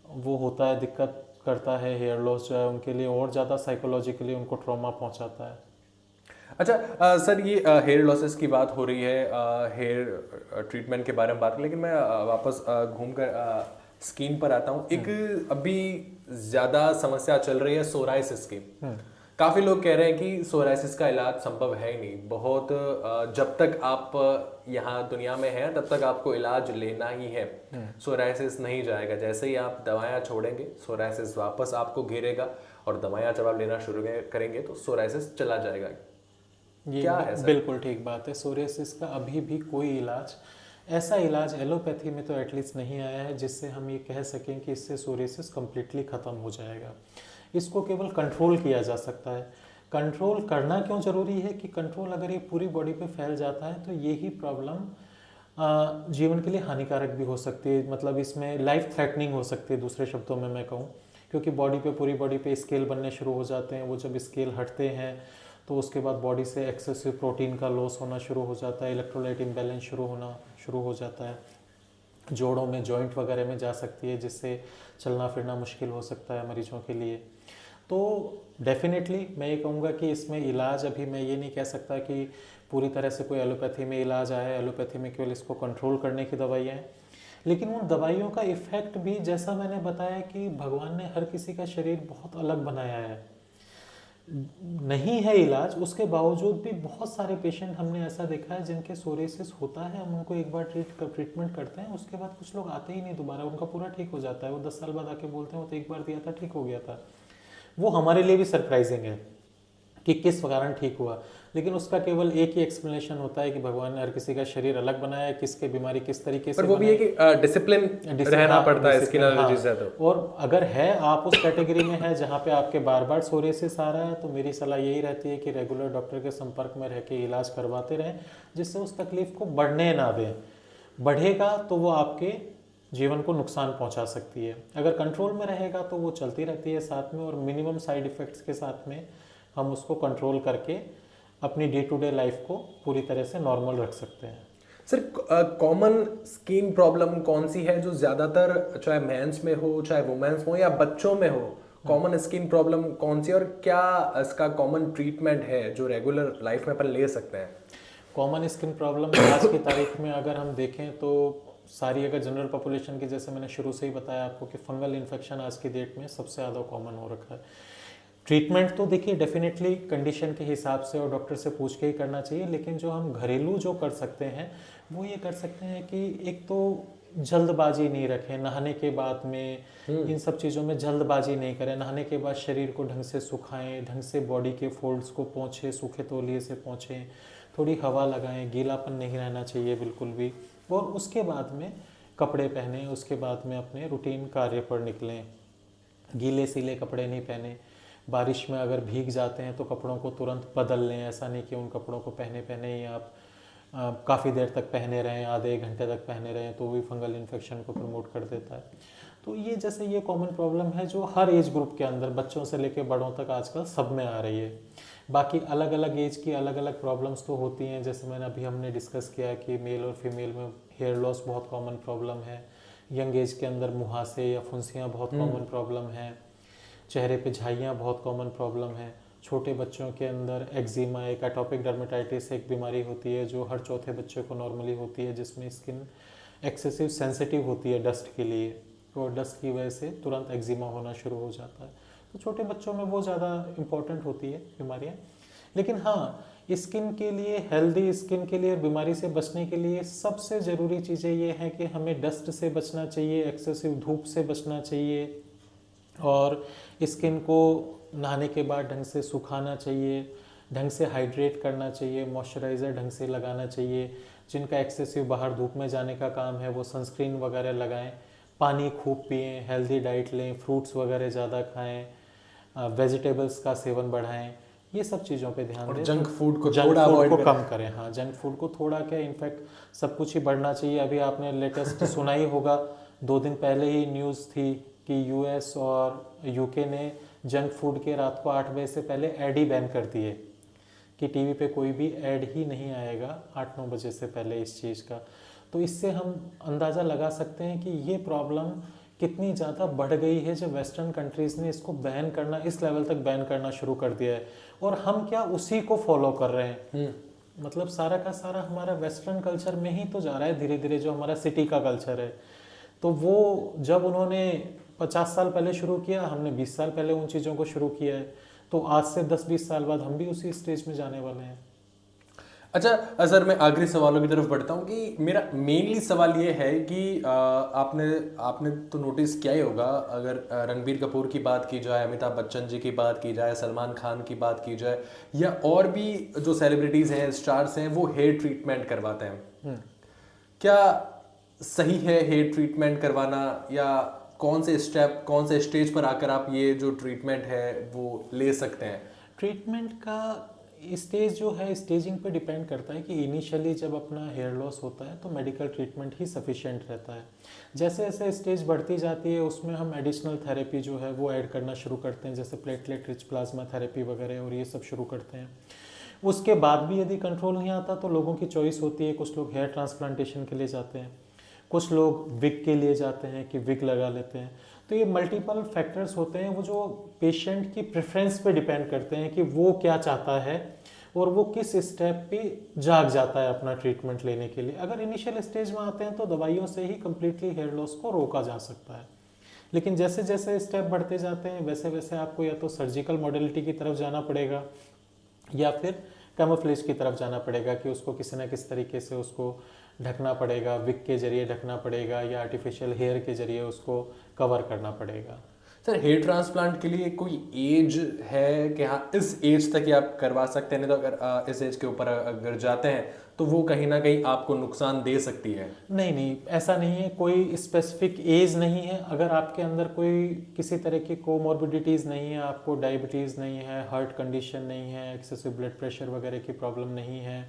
वो होता है, दिक्कत करता है हेयर लॉस जो है उनके लिए, और ज़्यादा साइकोलॉजिकली उनको ट्रॉमा पहुँचाता है। अच्छा सर, ये हेयर लॉसेस की बात हो रही है, हेयर ट्रीटमेंट के बारे में बात, लेकिन मैं वापस घूम कर स्किन पर आता हूँ। एक अभी ज़्यादा समस्या चल रही है सोराइसिस की। काफ़ी लोग कह रहे हैं कि सोराइसिस का इलाज संभव है ही नहीं, बहुत जब तक आप यहाँ दुनिया में हैं तब तक आपको इलाज लेना ही है। सोराइसिस नहीं जाएगा, जैसे ही आप दवाइयाँ छोड़ेंगे सोराइसिस वापस आपको घेरेगा, और दवाइयाँ जब आप लेना शुरू करेंगे तो सोराइसिस चला जाएगा। ये क्या है सर? बिल्कुल ठीक बात है। सोरियासिस का अभी भी कोई इलाज, ऐसा इलाज एलोपैथी में तो एटलीस्ट नहीं आया है जिससे हम ये कह सकें कि इससे सोरियासिस कम्प्लीटली ख़त्म हो जाएगा। इसको केवल कंट्रोल किया जा सकता है। कंट्रोल करना क्यों ज़रूरी है कि कंट्रोल अगर ये पूरी बॉडी पे फैल जाता है तो यही प्रॉब्लम जीवन के लिए हानिकारक भी हो सकती है, मतलब इसमें लाइफ थ्रेटनिंग हो सकती है दूसरे शब्दों में मैं कहूँ, क्योंकि बॉडी पे पूरी बॉडी पे स्केल बनने शुरू हो जाते हैं। वो जब स्केल हटते हैं तो उसके बाद बॉडी से एक्सेसिव प्रोटीन का लॉस होना शुरू हो जाता है, इलेक्ट्रोलाइट इम्बैलेंस शुरू हो जाता है, जोड़ों में जॉइंट वगैरह में जा सकती है, जिससे चलना फिरना मुश्किल हो सकता है मरीजों के लिए। तो डेफिनेटली मैं ये कहूँगा कि इसमें इलाज, अभी मैं ये नहीं कह सकता कि पूरी तरह से कोई एलोपैथी में इलाज आया है, एलोपैथी में केवल इसको कंट्रोल करने की दवाइयाँ हैं, लेकिन उन दवाइयों का इफ़ेक्ट भी जैसा मैंने बताया कि भगवान ने हर किसी का शरीर बहुत अलग बनाया है, नहीं है इलाज, उसके बावजूद भी बहुत सारे पेशेंट हमने ऐसा देखा है जिनके सोरियासिस होता है, हम उनको एक बार ट्रीटमेंट करते हैं, उसके बाद कुछ लोग आते ही नहीं दोबारा, उनका पूरा ठीक हो जाता है। वो 10 साल बाद आके बोलते हैं वो तो एक बार दिया था ठीक हो गया था। वो हमारे लिए भी सरप्राइजिंग है कि किस कारण ठीक हुआ, लेकिन उसका केवल एक ही एक्सप्लेनेशन होता है कि भगवान ने हर किसी का शरीर अलग बनाया है, किसके बीमारी किस तरीके से पर वो भी है कि डिसिप्लिन रहना पड़ता है स्किन एलर्जी से। तो और अगर है आप उस कैटेगरी में है जहाँ पे आपके बार बार सोरियासिस आ रहा है, तो मेरी सलाह यही रहती है कि रेगुलर डॉक्टर के संपर्क में रह के इलाज करवाते रहें, जिससे उस तकलीफ को बढ़ने ना दें। बढ़ेगा तो वो आपके जीवन को नुकसान पहुंचा सकती है, अगर कंट्रोल में रहेगा तो वो चलती रहती है साथ में, और मिनिमम साइड इफ़ेक्ट्स के साथ में हम उसको कंट्रोल करके अपनी डे टू डे लाइफ को पूरी तरह से नॉर्मल रख सकते हैं। सर, कॉमन स्किन प्रॉब्लम कौन सी है जो ज़्यादातर, चाहे मेंस में हो चाहे वुमेन्स हो या बच्चों में हो, कॉमन स्किन प्रॉब्लम कौन सी, और क्या इसका कॉमन ट्रीटमेंट है जो रेगुलर लाइफ में अपन ले सकते हैं? कॉमन स्किन प्रॉब्लम आज की तारीख में अगर हम देखें तो सारी, अगर जनरल पॉपुलेशन की, जैसे मैंने शुरू से ही बताया आपको कि फंगल इन्फेक्शन आज की डेट में सबसे ज़्यादा कॉमन हो रखा है। ट्रीटमेंट तो देखिए डेफिनेटली कंडीशन के हिसाब से और डॉक्टर से पूछ के ही करना चाहिए, लेकिन जो हम घरेलू जो कर सकते हैं वो ये कर सकते हैं कि एक तो जल्दबाजी नहीं रखें नहाने के बाद में, इन सब चीज़ों में जल्दबाजी नहीं करें। नहाने के बाद शरीर को ढंग से सुखाएं, ढंग से बॉडी के फोल्ड्स को पोंछें, सूखे तौलिए से पोंछें, थोड़ी हवा लगाएं, गीलापन नहीं रहना चाहिए बिल्कुल भी, और उसके बाद में कपड़े पहने, उसके बाद में अपने रूटीन कार्य पर निकलें। गीले सीले कपड़े नहीं पहने, बारिश में अगर भीग जाते हैं तो कपड़ों को तुरंत बदल लें, ऐसा नहीं कि उन कपड़ों को पहने ही आप काफ़ी देर तक पहने रहें, आधे एक घंटे तक पहने रहें, तो भी फंगल इन्फेक्शन को प्रमोट कर देता है। तो ये जैसे ये कॉमन प्रॉब्लम है जो हर एज ग्रुप के अंदर, बच्चों से लेकर बड़ों तक आजकल सब में आ रही है। बाकी अलग अलग एज की अलग अलग प्रॉब्लम्स तो होती हैं, जैसे मैंने अभी हमने डिस्कस किया कि मेल और फीमेल में हेयर लॉस बहुत कॉमन प्रॉब्लम है, यंग एज के अंदर मुहासे या फुंसियाँ बहुत कॉमन प्रॉब्लम है, चेहरे पे झाइयाँ बहुत कॉमन प्रॉब्लम है, छोटे बच्चों के अंदर एक्जिमा, एक एटोपिक डर्मेटाइटिस एक बीमारी होती है जो हर चौथे बच्चे को नॉर्मली होती है, जिसमें स्किन एक्सेसिव सेंसिटिव होती है डस्ट के लिए, और डस्ट की वजह से तुरंत एक्जिमा होना शुरू हो जाता है। तो छोटे बच्चों में वो ज़्यादा इम्पॉर्टेंट होती है बीमारियाँ। लेकिन हाँ, स्किन के लिए, हेल्दी स्किन के लिए और बीमारी से बचने के लिए सबसे ज़रूरी चीज़ें ये हैं कि हमें डस्ट से बचना चाहिए, एक्सेसिव धूप से बचना चाहिए, और स्किन को नहाने के बाद ढंग से सुखाना चाहिए, ढंग से हाइड्रेट करना चाहिए, मॉइस्चराइज़र ढंग से लगाना चाहिए। जिनका एक्सेसिव बाहर धूप में जाने का काम है वो सनस्क्रीन वगैरह लगाएं, पानी खूब पिएं, हेल्दी डाइट लें, फ्रूट्स वगैरह ज़्यादा खाएं, वेजिटेबल्स का सेवन बढ़ाएं, ये सब चीज़ों पे ध्यान दें। जंक फूड को जंक थोड़ा फूड अवॉइड को करें। कम करें। हाँ, जंक फूड को थोड़ा क्या, इनफैक्ट सब कुछ ही बढ़ना चाहिए। अभी आपने लेटेस्ट सुना ही होगा, 2 दिन पहले ही न्यूज़ थी कि यूएस और यूके ने जंक फूड के रात को 8 बजे से पहले ऐड ही बैन कर दिए, कि टीवी पे कोई भी ऐड ही नहीं आएगा 8-9 बजे से पहले इस चीज़ का। तो इससे हम अंदाज़ा लगा सकते हैं कि ये प्रॉब्लम कितनी ज़्यादा बढ़ गई है जब वेस्टर्न कंट्रीज़ ने इसको बैन करना, इस लेवल तक बैन करना शुरू कर दिया है, और हम क्या उसी को फॉलो कर रहे हैं। मतलब सारा का सारा हमारा वेस्टर्न कल्चर में ही तो जा रहा है धीरे धीरे, जो हमारा सिटी का कल्चर है। तो वो जब उन्होंने 50 साल पहले शुरू किया, हमने 20 साल पहले उन चीज़ों को शुरू किया है, तो आज से 10-20 साल बाद हम भी उसी स्टेज में जाने वाले हैं। अच्छा सर, मैं आखिरी सवालों की तरफ बढ़ता हूँ कि मेरा मेनली सवाल ये है कि आपने आपने तो नोटिस किया ही होगा, अगर रणबीर कपूर की बात की जाए, अमिताभ बच्चन जी की बात की जाए, सलमान खान की बात की जाए, या और भी जो सेलिब्रिटीज़ हैं, स्टार्स हैं, वो हेयर ट्रीटमेंट करवाते हैं। क्या सही है हेयर ट्रीटमेंट करवाना, या कौन से स्टेप, कौन से स्टेज पर आकर आप ये जो ट्रीटमेंट है वो ले सकते हैं? ट्रीटमेंट का स्टेज जो है, स्टेजिंग पे डिपेंड करता है कि इनिशियली जब अपना हेयर लॉस होता है तो मेडिकल ट्रीटमेंट ही सफिशिएंट रहता है। जैसे जैसे स्टेज बढ़ती जाती है उसमें हम एडिशनल थेरेपी जो है वो ऐड करना शुरू करते हैं, जैसे प्लेटलेट रिच प्लाज्मा थेरेपी वगैरह, और ये सब शुरू करते हैं। उसके बाद भी यदि कंट्रोल नहीं आता तो लोगों की चॉइस होती है, कुछ लोग हेयर ट्रांसप्लांटेशन के लिए जाते हैं, कुछ लोग विग के लिए जाते हैं कि विग लगा लेते हैं। तो ये मल्टीपल फैक्टर्स होते हैं, वो जो पेशेंट की प्रेफरेंस पे डिपेंड करते हैं कि वो क्या चाहता है और वो किस स्टेप पे जाग जाता है अपना ट्रीटमेंट लेने के लिए। अगर इनिशियल स्टेज में आते हैं तो दवाइयों से ही कम्प्लीटली हेयर लॉस को रोका जा सकता है, लेकिन जैसे जैसे स्टेप बढ़ते जाते हैं वैसे वैसे आपको या तो सर्जिकल मॉडलिटी की तरफ जाना पड़ेगा या फिर कैमोफ्लेज की तरफ जाना पड़ेगा, कि उसको किसी ना किसी तरीके से उसको ढकना पड़ेगा, विग के जरिए ढकना पड़ेगा या आर्टिफिशियल हेयर के जरिए उसको कवर करना पड़ेगा। सर, हेयर ट्रांसप्लांट के लिए कोई एज है कि हाँ इस एज तक ही आप करवा सकते हैं, नहीं तो अगर इस एज के ऊपर अगर जाते हैं तो वो कहीं ना कहीं आपको नुकसान दे सकती है? नहीं नहीं, ऐसा नहीं है, कोई स्पेसिफिक एज नहीं है। अगर आपके अंदर कोई किसी तरह की कोमॉर्बिडिटीज़ नहीं है, आपको डायबिटीज़ नहीं है, हार्ट कंडीशन नहीं है, एक्सेसिव ब्लड प्रेशर वगैरह की प्रॉब्लम नहीं है,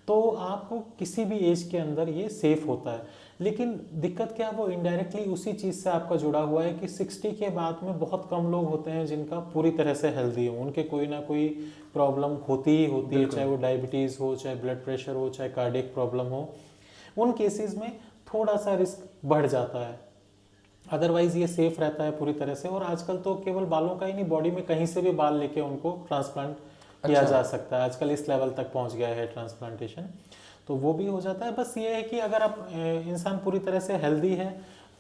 तो आपको किसी भी एज के अंदर ये सेफ होता है। लेकिन दिक्कत क्या है, वो इनडायरेक्टली उसी चीज़ से आपका जुड़ा हुआ है कि 60 के बाद में बहुत कम लोग होते हैं जिनका पूरी तरह से हेल्दी हो, उनके कोई ना कोई प्रॉब्लम होती ही होती है, चाहे वो डायबिटीज़ हो, चाहे ब्लड प्रेशर हो, चाहे कार्डियक प्रॉब्लम हो। उन केसेस में थोड़ा सा रिस्क बढ़ जाता है, अदरवाइज ये सेफ रहता है पूरी तरह से। और आजकल तो केवल बालों का ही नहीं, बॉडी में कहीं से भी बाल लेके उनको ट्रांसप्लांट किया जा सकता है। आजकल इस लेवल तक पहुंच गया है ट्रांसप्लांटेशन, तो वो भी हो जाता है। बस ये है कि अगर आप इंसान पूरी तरह से हेल्दी है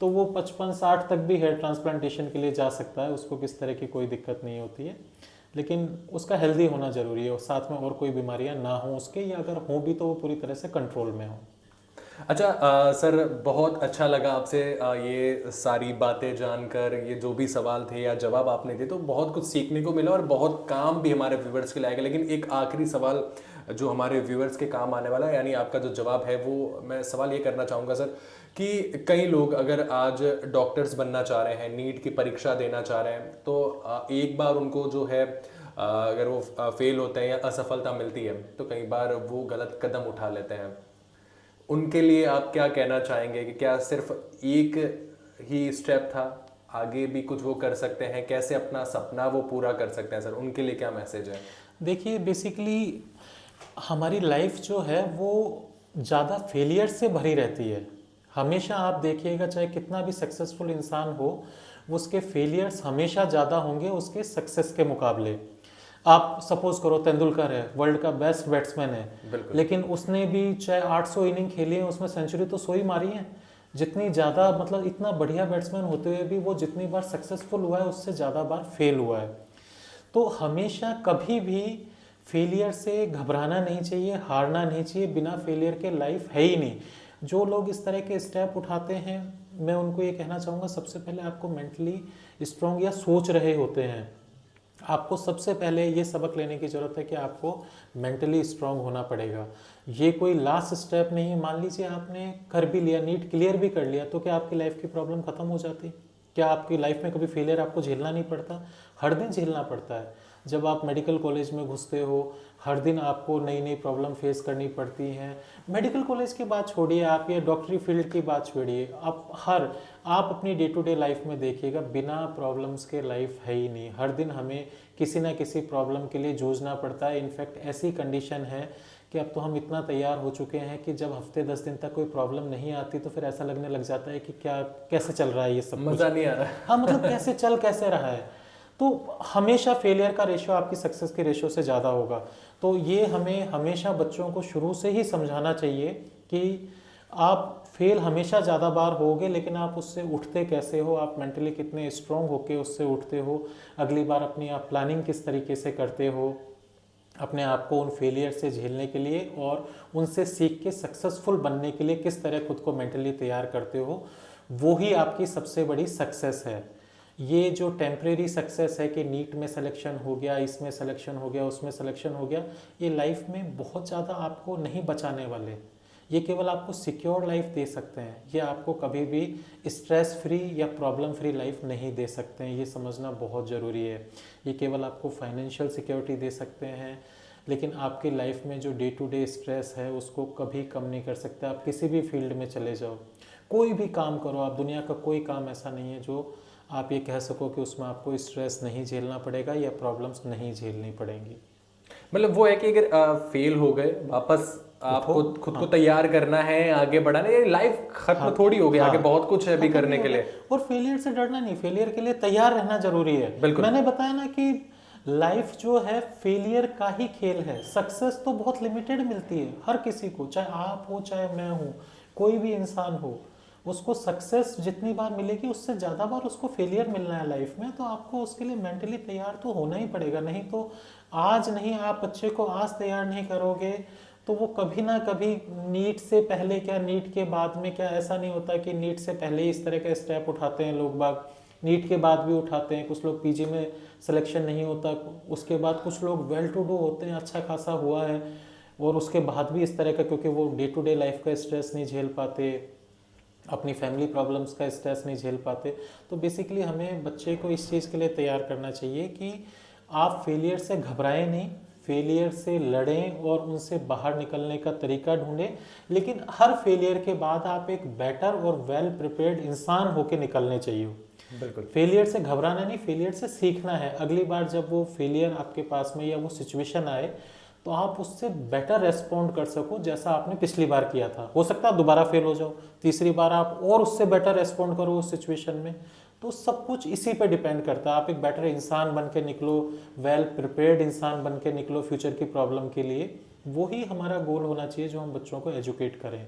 तो वो 55-60 तक भी हेयर ट्रांसप्लांटेशन के लिए जा सकता है, उसको किस तरह की कोई दिक्कत नहीं होती है। लेकिन उसका हेल्दी होना ज़रूरी है और साथ में और कोई बीमारियां ना हो उसके, या अगर हो भी तो वो पूरी तरह से कंट्रोल में हो। अच्छा सर, बहुत अच्छा लगा आपसे ये सारी बातें जानकर, ये जो भी सवाल थे या जवाब आपने दिए तो बहुत कुछ सीखने को मिला और बहुत काम भी हमारे व्यूवर्स के लिए आएगा। लेकिन एक आखिरी सवाल जो हमारे व्यूवर्स के काम आने वाला है, यानी आपका जो जवाब है, वो मैं सवाल ये करना चाहूँगा सर कि कई लोग अगर आज डॉक्टर्स बनना चाह रहे हैं, नीट की परीक्षा देना चाह रहे हैं, तो एक बार उनको जो है अगर वो फेल होते हैं या असफलता मिलती है तो कई बार वो गलत कदम उठा लेते हैं। उनके लिए आप क्या कहना चाहेंगे कि क्या सिर्फ एक ही स्टेप था, आगे भी कुछ वो कर सकते हैं, कैसे अपना सपना वो पूरा कर सकते हैं? सर, उनके लिए क्या मैसेज है? देखिए, बेसिकली हमारी लाइफ जो है वो ज़्यादा फेलियर से भरी रहती है। हमेशा आप देखिएगा, चाहे कितना भी सक्सेसफुल इंसान हो, उसके फेलियर्स हमेशा ज़्यादा होंगे उसके सक्सेस के मुकाबले। आप सपोज करो तेंदुलकर है, वर्ल्ड का बेस्ट बैट्समैन है, लेकिन उसने भी चाहे 800 इनिंग खेली है, उसमें सेंचुरी तो 100 ही मारी है। जितनी ज़्यादा, मतलब इतना बढ़िया बैट्समैन होते हुए भी वो जितनी बार सक्सेसफुल हुआ है उससे ज़्यादा बार फेल हुआ है। तो हमेशा कभी भी फेलियर से घबराना नहीं चाहिए, हारना नहीं चाहिए। बिना फेलियर के लाइफ है ही नहीं। जो लोग इस तरह के स्टेप उठाते हैं, मैं उनको ये कहना चाहूँगा, सबसे पहले आपको मेंटली स्ट्रॉन्ग या सोच रहे होते हैं, आपको सबसे पहले ये सबक लेने की ज़रूरत है कि आपको मेंटली स्ट्रांग होना पड़ेगा। ये कोई लास्ट स्टेप नहीं है। मान लीजिए आपने कर भी लिया, नीट क्लियर भी कर लिया, तो क्या आपकी लाइफ की प्रॉब्लम ख़त्म हो जाती? क्या आपकी लाइफ में कभी फेलियर आपको झेलना नहीं पड़ता? हर दिन झेलना पड़ता है। जब आप मेडिकल कॉलेज में घुसते हो, हर दिन आपको नई नई प्रॉब्लम फेस करनी पड़ती हैं। मेडिकल कॉलेज की बात छोड़िए, आप ये डॉक्टरी फील्ड की बात छोड़िए, आप अपनी डे टू डे लाइफ में देखिएगा, बिना प्रॉब्लम्स के लाइफ है ही नहीं। हर दिन हमें किसी ना किसी प्रॉब्लम के लिए जूझना पड़ता है। इनफैक्ट ऐसी कंडीशन है कि अब तो हम इतना तैयार हो चुके हैं कि जब हफ्ते 10 दिन तक कोई प्रॉब्लम नहीं आती तो फिर ऐसा लगने लग जाता है कि क्या कैसे चल रहा है ये सब, मज़ा नहीं आ रहा। हाँ, मतलब कैसे रहा है। तो हमेशा फेलियर का रेशियो आपकी सक्सेस के रेशियो से ज़्यादा होगा। तो ये हमें हमेशा बच्चों को शुरू से ही समझाना चाहिए कि आप फेल हमेशा ज़्यादा बार होगे, लेकिन आप उससे उठते कैसे हो, आप मेंटली कितने स्ट्रॉन्ग होके उससे उठते हो, अगली बार अपनी आप प्लानिंग किस तरीके से करते हो अपने आप को उन फेलियर से झेलने के लिए, और उनसे सीख के सक्सेसफुल बनने के लिए किस तरह खुद को मेंटली तैयार करते हो, वो ही आपकी सबसे बड़ी सक्सेस है। ये जो टेम्परेरी सक्सेस है कि नीट में सिलेक्शन हो गया, इसमें सिलेक्शन हो गया, उसमें सिलेक्शन हो गया, ये लाइफ में बहुत ज़्यादा आपको नहीं बचाने वाले। ये केवल आपको सिक्योर लाइफ दे सकते हैं। ये आपको कभी भी स्ट्रेस फ्री या प्रॉब्लम फ्री लाइफ नहीं दे सकते हैं। ये समझना बहुत ज़रूरी है। ये केवल आपको फाइनेंशियल सिक्योरिटी दे सकते हैं, लेकिन आपकी लाइफ में जो डे टू डे स्ट्रेस है उसको कभी कम नहीं कर सकते। आप किसी भी फील्ड में चले जाओ, कोई भी काम करो, आप दुनिया का कोई काम ऐसा नहीं है जो आप ये कह सको कि उसमें आपको स्ट्रेस नहीं झेलना पड़ेगा या प्रॉब्लम्स नहीं झेलनी पड़ेंगी। मतलब वो है कि अगर फेल हो गए, वापस आपको खुद को तैयार करना है, आगे बढ़ाना है। लाइफ खत्म थोड़ी हो गई, आगे बहुत कुछ है अभी करने के लिए। और फेलियर से डरना नहीं, फेलियर के लिए तैयार रहना जरूरी है। बिल्कुल। मैंने बताया ना कि लाइफ जो है फेलियर का ही खेल है। सक्सेस तो बहुत लिमिटेड मिलती है हर किसी को, चाहे आप हो चाहे मैं हूँ, कोई भी इंसान हो, उसको सक्सेस जितनी बार मिलेगी उससे ज़्यादा बार उसको फेलियर मिलना है लाइफ में। तो आपको उसके लिए मेंटली तैयार तो होना ही पड़ेगा। नहीं तो आज नहीं, आप बच्चे को आज तैयार नहीं करोगे तो वो कभी ना कभी, नीट से पहले क्या नीट के बाद में क्या, ऐसा नहीं होता कि नीट से पहले ही इस तरह का स्टेप उठाते हैं लोग बाग, नीट के बाद भी उठाते हैं। कुछ लोग पीजी में सिलेक्शन नहीं होता, उसके बाद कुछ लोग वेल टू डू होते हैं, अच्छा खासा हुआ है, और उसके बाद भी इस तरह का, क्योंकि वो डे टू डे लाइफ का स्ट्रेस नहीं झेल पाते, अपनी फैमिली प्रॉब्लम्स का स्ट्रेस नहीं झेल पाते। तो बेसिकली हमें बच्चे को इस चीज़ के लिए तैयार करना चाहिए कि आप फेलियर से घबराएं नहीं, फेलियर से लड़ें और उनसे बाहर निकलने का तरीका ढूंढें। लेकिन हर फेलियर के बाद आप एक बेटर और वेल प्रिपेयर्ड इंसान होकर निकलने चाहिए। बिल्कुल। फेलियर से घबराना नहीं, फेलियर से सीखना है। अगली बार जब वो फेलियर आपके पास में या वो सिचुएशन आए तो आप उससे बेटर रेस्पॉन्ड कर सको जैसा आपने पिछली बार किया था। हो सकता है दोबारा फेल हो जाओ, तीसरी बार आप और उससे बेटर रेस्पॉन्ड करो उस सिचुएशन में। तो सब कुछ इसी पे डिपेंड करता है। आप एक बेटर इंसान बन के निकलो, वेल प्रिपेयर्ड इंसान बन के निकलो फ्यूचर की प्रॉब्लम के लिए। वो ही हमारा गोल होना चाहिए जो हम बच्चों को एजुकेट करें।